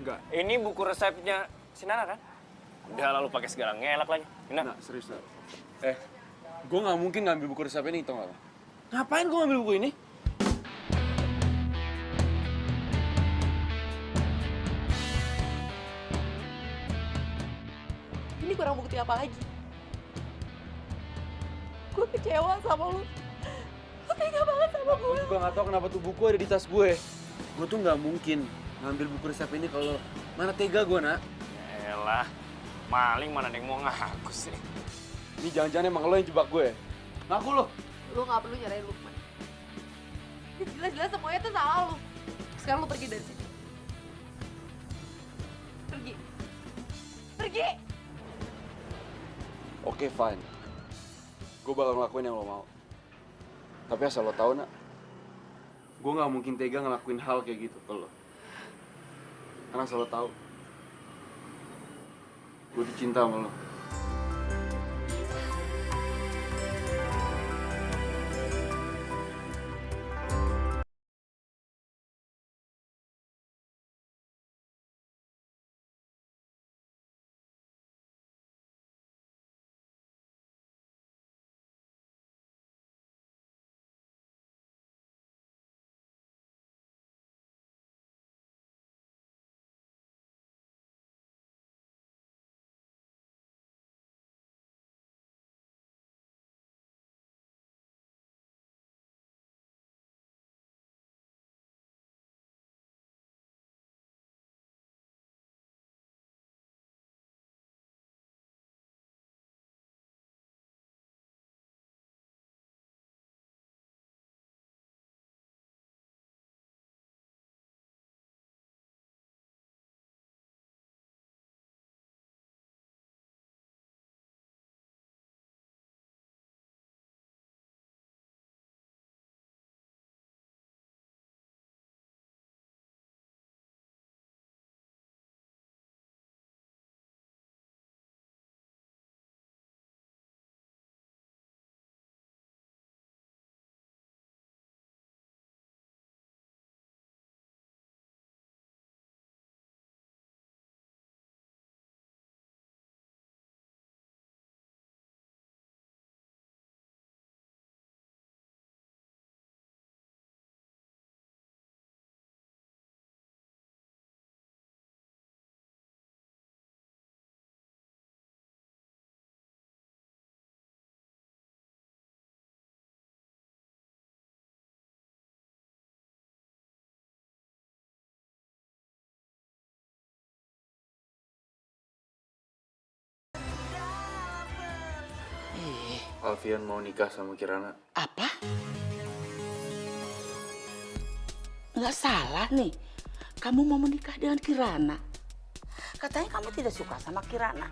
Enggak. Ini buku resepnya si Nana kan? Udah lalu pakai segala ngelak lagi. Nana, Serius, Nak. Gue nggak mungkin ngambil buku resep ini, tau nggak lo? Ngapain gue ngambil buku ini? Ini kurang bukti apa lagi? Gue kecewa sama lo. Lo tega banget sama gue. Gue juga nggak tahu kenapa tuh buku ada di tas gue. Gue tuh nggak mungkin ngambil buku resep ini kalau mana tega gue, Nak. Elah, maling mana ada yang mau ngaku sih? Ini jangan-jangan emang lo yang jebak gue. Ngaku lo. Lo gak perlu nyerahin Lukman. Jelas-jelas semuanya tuh salah lo. Sekarang lo pergi dari sini. Pergi. Pergi! Oke, fine. Gue bakal ngelakuin yang lo mau. Tapi asal lo tau, Nak. Gue gak mungkin tega ngelakuin hal kayak gitu ke lo. Karena asal lo tau. Gue dicinta sama lo. Alfian mau nikah sama Kirana. Apa? Nggak salah nih, kamu mau menikah dengan Kirana. Katanya kamu tidak suka sama Kirana.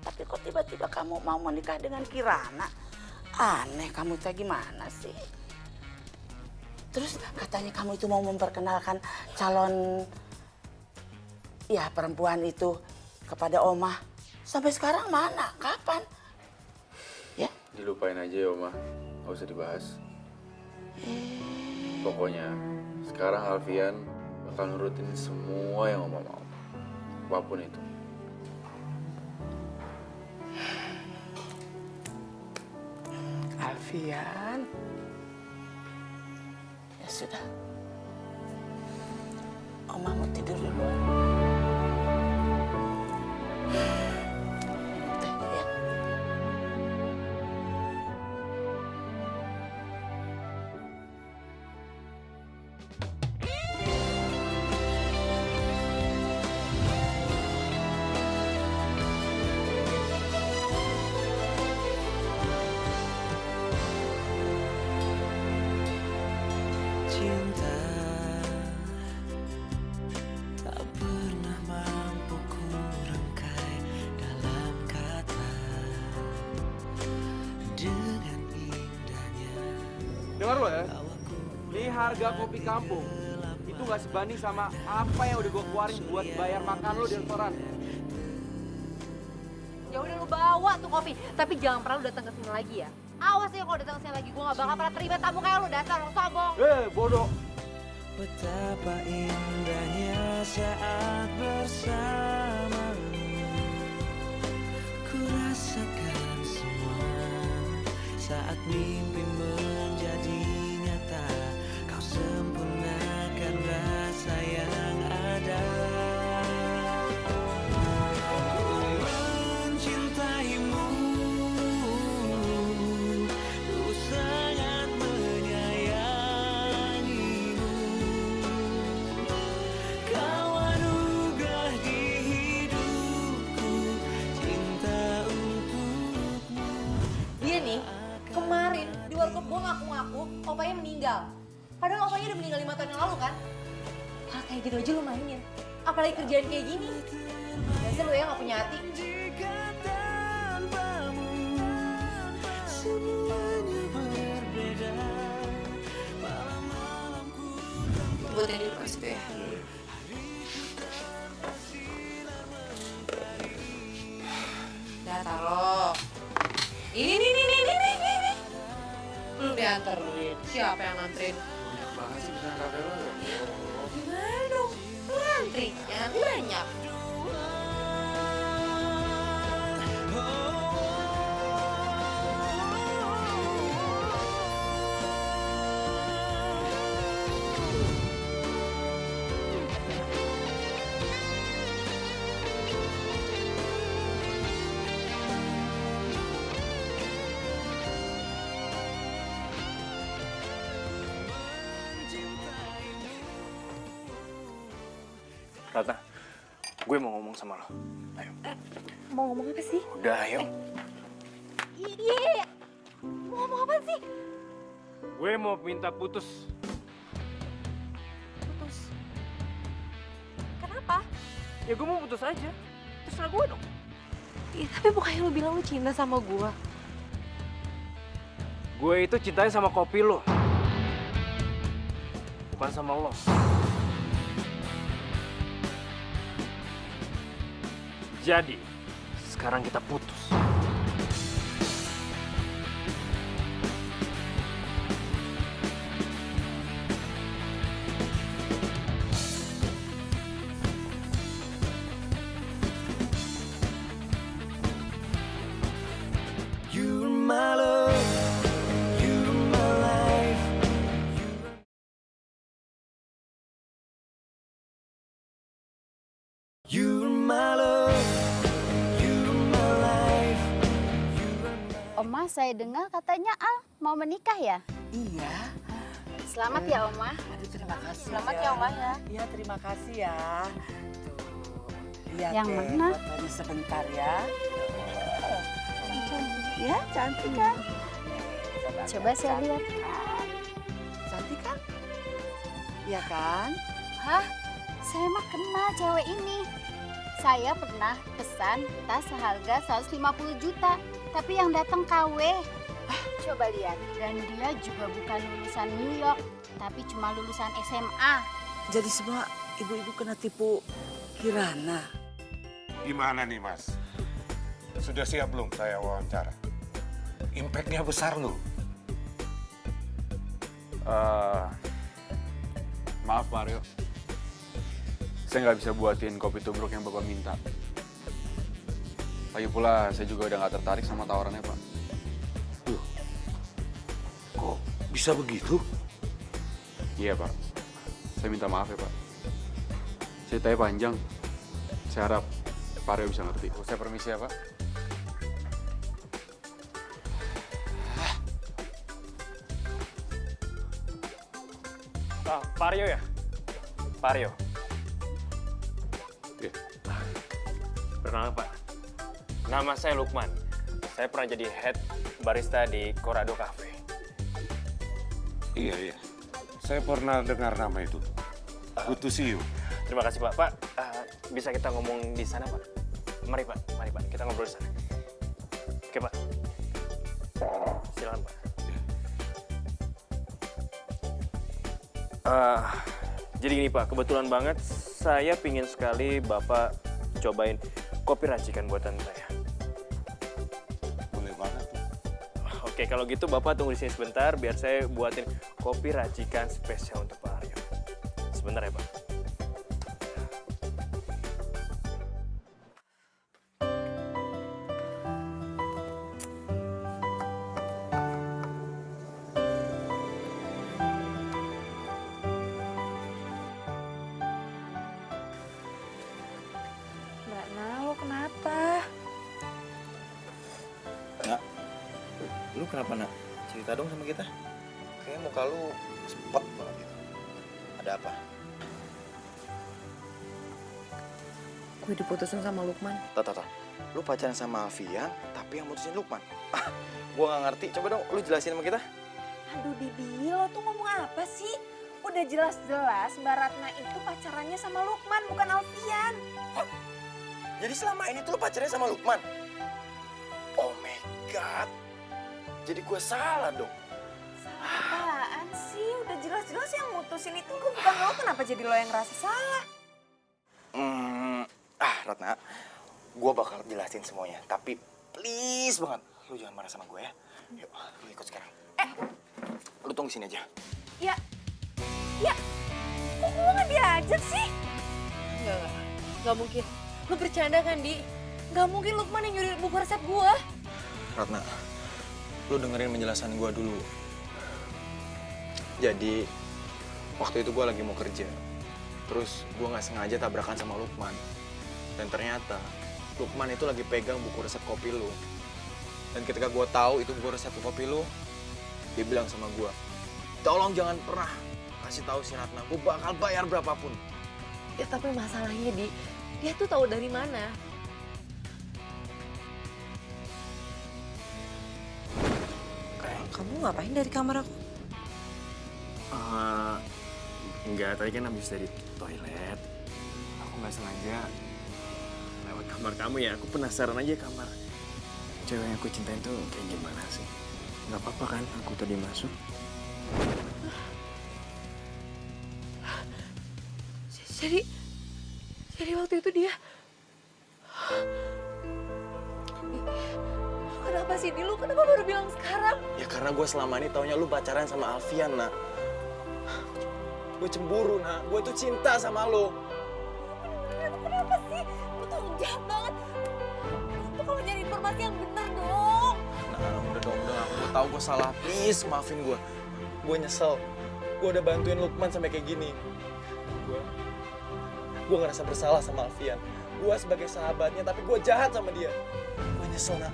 Tapi kok tiba-tiba kamu mau menikah dengan Kirana? Aneh, kamu teh gimana sih? Terus katanya kamu itu mau memperkenalkan calon ya perempuan itu kepada Oma. Sampai sekarang mana? Kapan? Ya? Dilupain aja ya Oma, gak usah dibahas. Pokoknya sekarang Alfian bakal nurutin semua yang Oma mau. Apapun itu. Alfian. Ya sudah. Oma mau tidur dulu. Teh, ya. Cinta tak pernah mampu ku rangkai dalam kata dengan indahnya. Dengar lo ya, ini harga kopi kampung itu nggak sebanding sama apa yang udah gue keluarin buat bayar makan lo di restoran. Ya udah lu bawa tuh kopi, tapi jangan pernah lu datang ke sini lagi ya. Awas ya kalau datang ke sini lagi, gue gak bakal pernah terima tamu kayak lu, dasar lu sombong. Bodoh. Betapa indahnya saat bersamamu, ku rasakan semua saat mimpi menjadi nyata. Kau sempurnakan rasa yang ada. Ku mencintaimu, ku sangat menyayangimu. Kau anugerah di hidupku, cinta untukmu. Dia nih, kemarin di warkop gue ngaku-ngaku opanya meninggal. Padahal opanya udah meninggal 5 tahun yang lalu kan? Hal kayak gitu aja lu mainin. Apalagi kerjaan kayak gini. Dasar lu ya gak punya hati. Jika tanpamu semuanya berbeda, malam-malamku Buat yang di kulkas itu ya. Udah taruh. Ini. Belum dianterin. Siapa yang nganterin? Banyak banget sih pesan kafe lo. Gimana dong? Lu ngantri, yang ngantri banyak. Ratna, gue mau ngomong sama lo. Ayo. Mau ngomong apa sih? Udah, ayo. Iya. Mau ngomong apa sih? Gue mau minta putus. Putus. Kenapa? Ya gue mau putus aja. Terserah gue dong. Iya, tapi bukannya lu bilang lu cinta sama gua. Gue itu cintanya sama kopi lo. Bukan sama lo. Jadi, sekarang kita putus. You're my love, you're my life. You're my love, you're my life. Oma, saya dengar katanya Al mau menikah ya? Iya. Selamat ya Oma. Aduh, terima kasih. Selamat ya Oma ya. Iya, terima kasih ya. Tuh. Lihat Yang deh, mana? fotonya sebentar ya. Ya, cantik kan? Coba saya lihat. Cantik kan? Ya kan? Hah? Saya mah kenal cewek ini. Saya pernah pesan tas seharga 150 juta, tapi yang datang KW. Coba lihat, dan dia juga bukan lulusan New York, tapi cuma lulusan SMA. Jadi semua ibu-ibu kena tipu Kirana. Gimana nih Mas? Sudah siap belum saya wawancara? Impact-nya besar loh. Maaf Pak Aryo. Saya nggak bisa buatin kopi tubruk yang Bapak minta. Lagi pula saya juga udah nggak tertarik sama tawarannya Pak. Kok bisa begitu? Iya Pak. Saya minta maaf ya Pak. Ceritanya panjang. Saya harap Pak Aryo bisa ngerti. Saya permisi ya Pak. Pak Aryo ya? Pak Aryo. Oke. Perkenalkan Pak, nama saya Lukman. Saya pernah jadi head barista di Corrado Cafe. Iya. Saya pernah dengar nama itu. Good to see you. Terima kasih Pak. Pak, bisa kita ngomong di sana Pak? Mari Pak, kita ngobrol di sana. Oke Pak. Silakan Pak. Jadi gini Pak, kebetulan banget saya pingin sekali Bapak cobain kopi racikan buatan saya. Boleh banget. Oke, kalau gitu Bapak tunggu di sini sebentar biar saya buatin kopi racikan spesial untuk Pak Aryo. Sebentar ya Pak. Mbak Nal, lo kenapa? Nak, lu kenapa nak? Cerita dong sama kita. Kayaknya muka lu cepet banget gitu. Ada apa? Gue diputusin sama Lukman. Tata, lu pacaran sama Alfian, tapi yang mutusin Lukman. Gua nggak ngerti. Coba dong, lu jelasin sama kita. Aduh Bibi, lo tuh ngomong apa sih? Udah jelas-jelas Mbak Ratna itu pacarannya sama Lukman, bukan Alfian. Jadi selama ini tuh lu pacarnya sama Lukman? Oh my God. Jadi gue salah dong. Apaan sih? Udah jelas-jelas yang mutusin itu gue bukan lo, kenapa jadi lo yang ngerasa salah? Ratna, gue bakal jelasin semuanya. Tapi please banget, lu jangan marah sama gue ya. Yuk, lu ikut sekarang. Lu tunggu sini aja. Ya, kok gue gak diajak sih? Nggak mungkin. Lo bercanda kan, Di? Nggak mungkin Lukman yang nyuri buku resep gue. Ratna, lu dengerin penjelasan gue dulu. Jadi, waktu itu gue lagi mau kerja. Terus gue gak sengaja tabrakan sama Lukman. Dan ternyata, Lukman itu lagi pegang buku resep kopi lu. Dan ketika gue tahu itu buku resep kopi lu, dia bilang sama gue, tolong jangan pernah kasih tahu si Ratna, gue bakal bayar berapapun. Ya tapi masalahnya, Di, dia tuh tahu dari mana? Kamu ngapain dari kamar aku? Enggak, tadi kan habis dari toilet. Aku nggak sengaja lewat kamar kamu ya. Aku penasaran aja kamar cewek yang aku cintain tuh kayak gimana sih. Nggak apa-apa kan aku tadi masuk? Jadi waktu itu dia... Kenapa sih, Di? Lu kenapa baru bilang sekarang? Ya karena gue selama ini taunya lu pacaran sama Alfian, nak. Gue cemburu, nak. Gue tuh cinta sama lu. Kenapa sih? Lu tuh jahat banget. Lu kalau nyari informasi yang benar dong. Nah, udah dong. Gue tahu gue salah. Please, maafin gue. Gue nyesel. Gue udah bantuin Lukman sampai kayak gini. Gue ngerasa bersalah sama Alfian. Gue sebagai sahabatnya, tapi gue jahat sama dia. Gue nyesel, nak.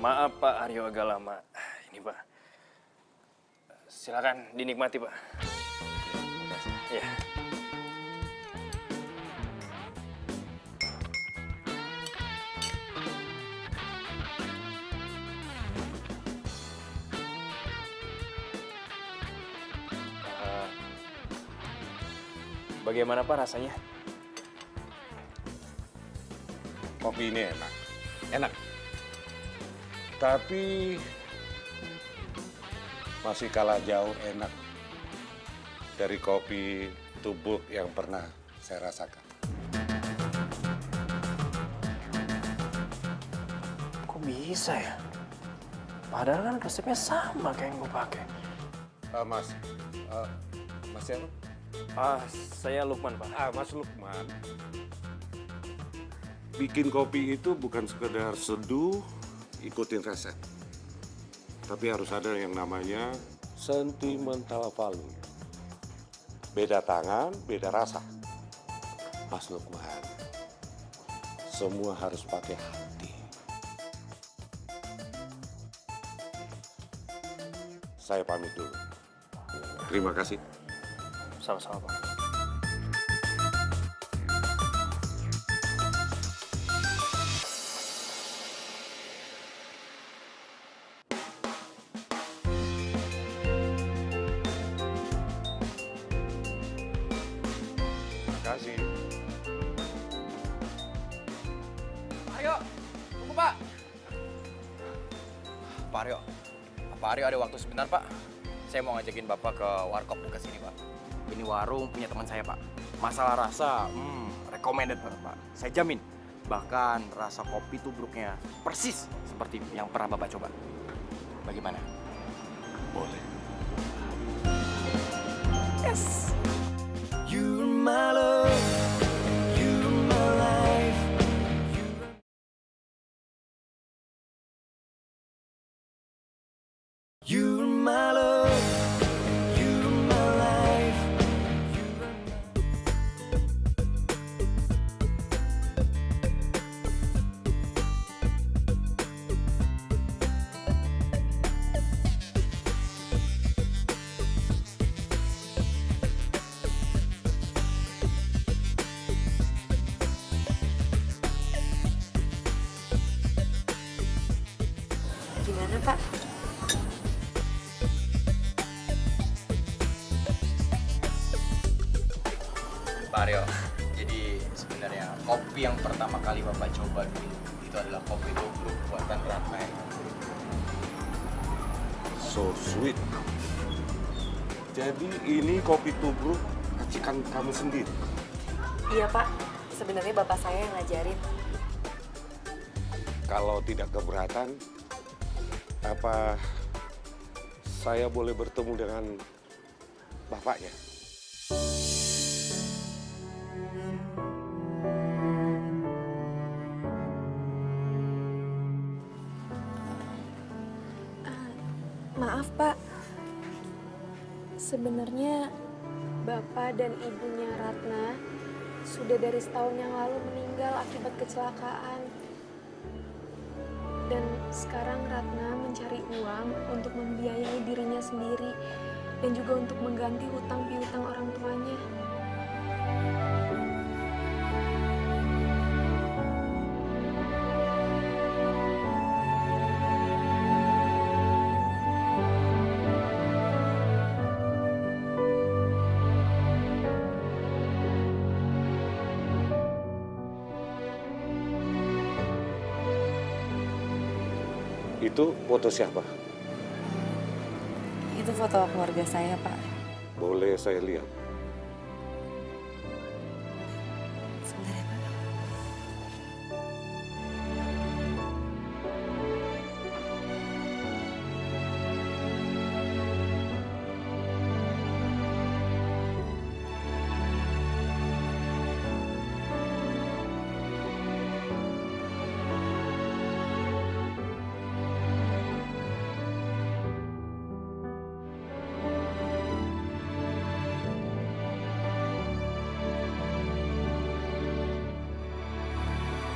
Maaf Pak, Aryo agak lama. Ini Pak. Silakan dinikmati Pak. Ya. Bagaimana Pak rasanya? Kopi ini enak. Enak. Tapi masih kalah jauh enak dari kopi tubruk yang pernah saya rasakan. Kok bisa ya? Padahal kan resepnya sama kayak yang gue pakai. Mas siapa? Saya Lukman Pak. Mas Lukman. Bikin kopi itu bukan sekedar seduh, ikutin resep. Tapi harus ada yang namanya sentimental value. Beda tangan, beda rasa. Mas Lukman, semua harus pakai hati. Saya pamit dulu. Terima kasih. Sama-sama Pak. Kasih. Aryo, tunggu Pak. Pak Aryo, Pak Aryo ada waktu sebentar Pak. Saya mau ngajakin Bapak ke warkop dekat sini Pak. Ini warung punya teman saya Pak. Masalah rasa, recommended banget Pak. Saya jamin. Bahkan rasa kopi tubruknya persis seperti yang pernah Bapak coba. Bagaimana? Boleh. Yes. You're my love, you're my life. You're my love, you're my life. Gimana Pak? Pak Aryo, jadi sebenarnya kopi yang pertama kali Bapak coba dulu itu adalah kopi tubruk buatan Ratna. So sweet. Jadi ini kopi tubruk racikan kamu sendiri. Iya Pak, sebenarnya bapak saya yang ngajarin. Kalau tidak keberatan, apa saya boleh bertemu dengan bapaknya? Maaf Pak, sebenarnya Bapak dan Ibunya Ratna sudah dari setahun yang lalu meninggal akibat kecelakaan. Dan sekarang Ratna mencari uang untuk membiayai dirinya sendiri dan juga untuk mengganti hutang piutang orang tuanya. Itu foto siapa? Itu foto keluarga saya Pak. Boleh saya lihat? Sebentar ya Pak.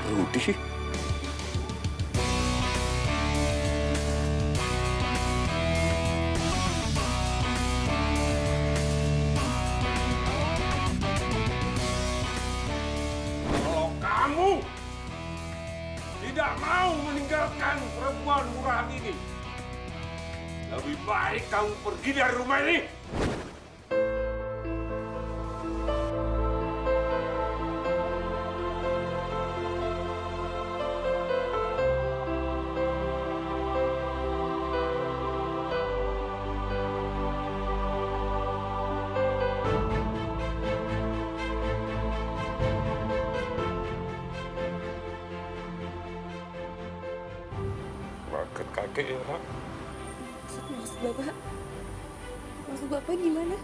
Rudi. tidak mau meninggalkan perempuan murahan ini. Lebih baik kamu pergi dari rumah ini. Makan kakek ya, Rak. Maksud Bapak gimana?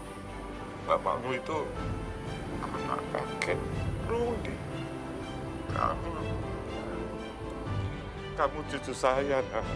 Bapakmu itu anak kakek Rudi. Kamu cucu saya, Nak.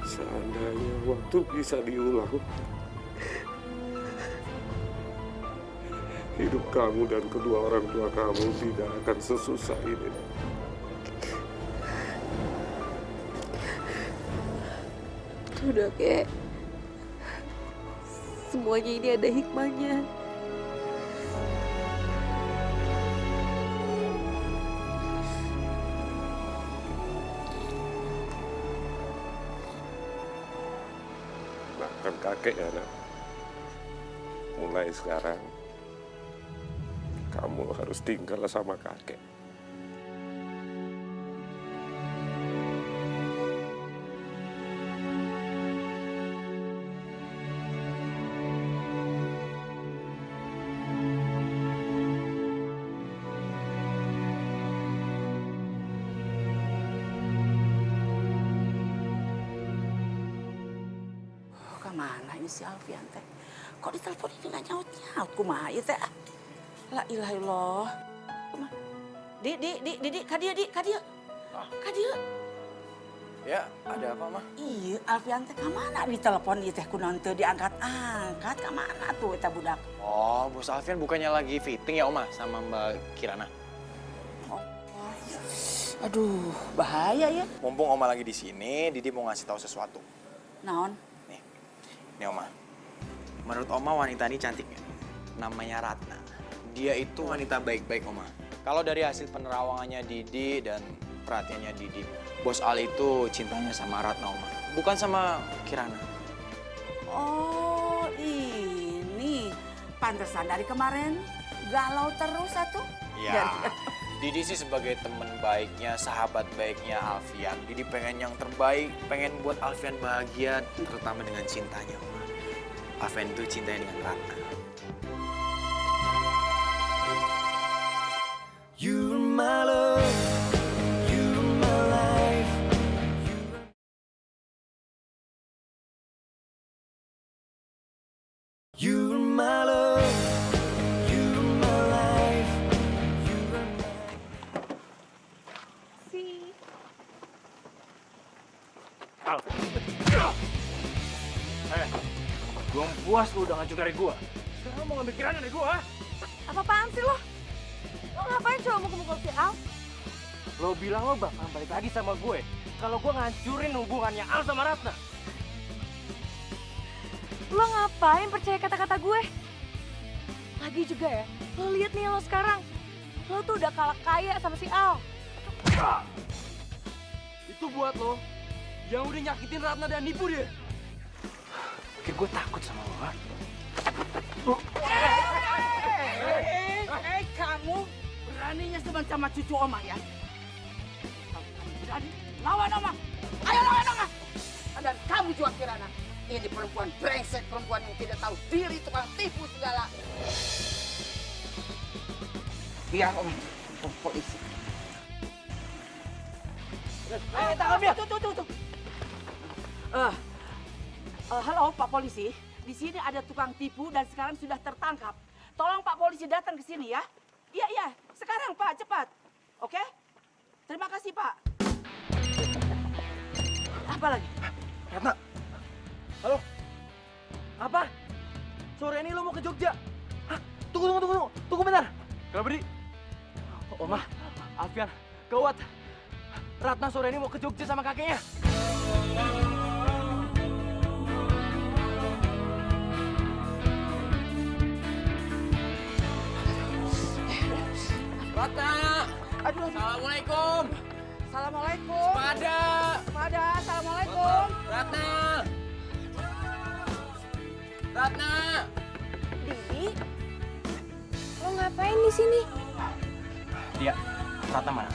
Seandainya waktu bisa diulang, hidup kamu dan kedua orang tua kamu tidak akan sesusah ini. Udah kayak semuanya ini ada hikmahnya. Bahkan kakek ya, Nak. Mulai sekarang, kamu harus tinggal sama kakek. Kemana ini si Alfian teh? Kok ditelepon ini nggak nyaut-nyaut? Kumaha ieu teh? La ilaha illallah. Kumaha? Di, kadia. Ya, ada apa, Mah? Iya, Alfian teh kemana ditelepon ieu teh kunaon teu diangkat-angkat? Kemana tuh eta budak? Oh, Bos Alfian bukannya lagi fitting ya, Oma, sama Mbak Kirana? Aduh, bahaya ya. Mumpung Oma lagi di sini, Didi mau ngasih tahu sesuatu. Naon? Nih, Oma. Menurut Oma wanita ini cantik ya? Namanya Ratna. Dia itu wanita baik-baik, Oma. Kalau dari hasil penerawangannya Didi dan perhatiannya Didi, Bos Al itu cintanya sama Ratna, Oma. Bukan sama Kirana. Oh, ini. Pantesan dari kemarin galau terus atuh. Ya, Didi sih sebagai teman baiknya, sahabat baiknya Alfian. Didi pengen yang terbaik, pengen buat Alfian bahagia, terutama dengan cintanya, Oma. Alfian itu cintanya dengan Ratna. You're my love, you're my life. You're my love, you're my life. Belum puas lu udah ngacur dari gua. Sekarang lu mau ngambil Kirana dari gua, ha? Apa-apaan sih lo? Lo ngapain coba mukul-mukul si Al? Lo bilang lo bakal balik lagi sama gue kalau gue ngancurin hubungannya Al sama Ratna. Lo ngapain percaya kata-kata gue? Lagi juga ya, lo lihat nih lo sekarang. Lo tuh udah kalah kaya sama si Al. Itu buat lo yang udah nyakitin Ratna dan nipu dia. Oke, gue takut sama lo, ha? Kamu beraninya sebentar sama cucu Oma ya? Kalau kamu berani, lawan Oma. Ayo lawan Oma. Dan kamu juga Kirana. Ini perempuan brengsek, perempuan yang tidak tahu diri, tukang tipu segala. Biar Om, polisi. Tuh. Halo Pak Polisi, di sini ada tukang tipu dan sekarang sudah tertangkap. tolong Pak polisi datang ke sini ya. Iya, iya, sekarang Pak, cepat. Oke? Terima kasih Pak. Apa lagi? Ratna. Halo. Apa? Sore ini lo mau ke Jogja? Hah? Tunggu bentar. Kenapa, Di? Oma, Alfian, gawat. Ratna sore ini mau ke Jogja sama kakeknya. Ratna! Aduh. Assalamualaikum! Assalamualaikum. Pada! Pada, assalamualaikum. Ratna! Ratna! Didi, lo ngapain di sini? Dia, Ratna mana?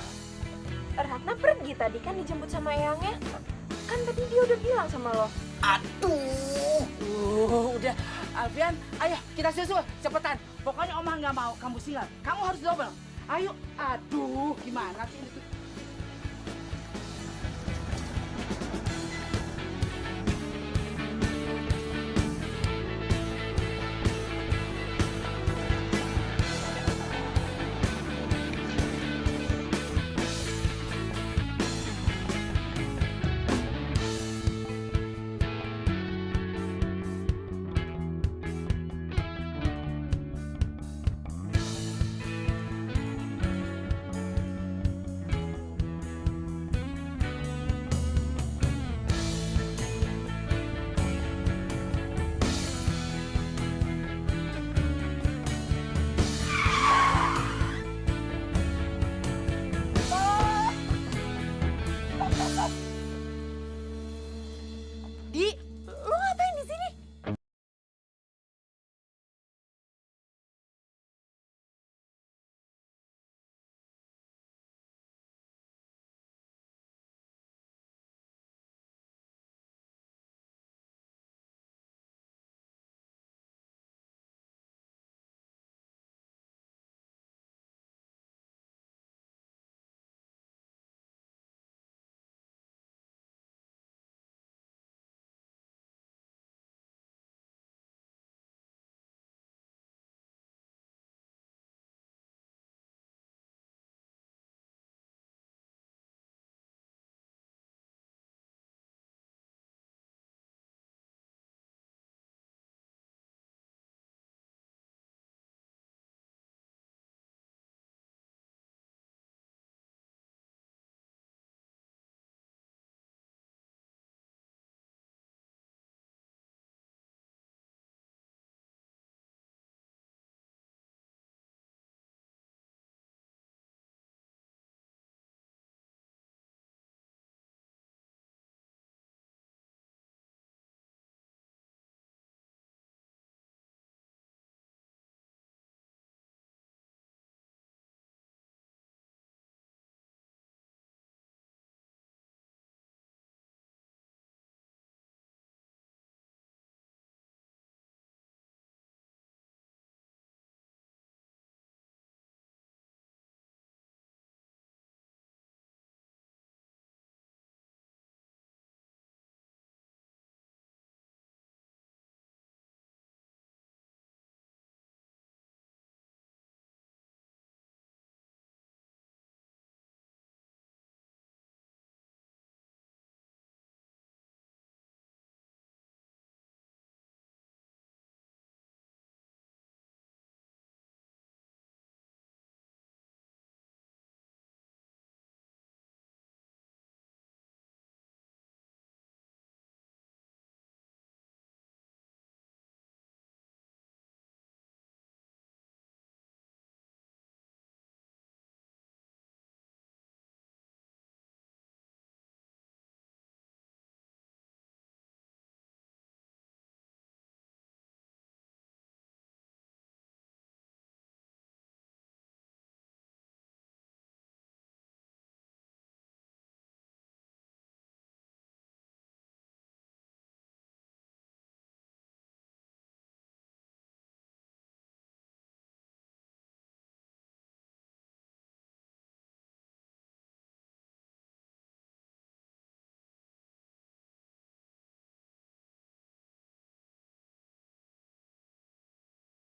Ratna pergi tadi kan dijemput sama Eyangnya. Kan tadi dia udah bilang sama lo. Udah, Alfian, ayo kita susul, cepetan. Pokoknya Oma nggak mau kamu single. Kamu harus double. Ayo, aduh, gimana sih ini?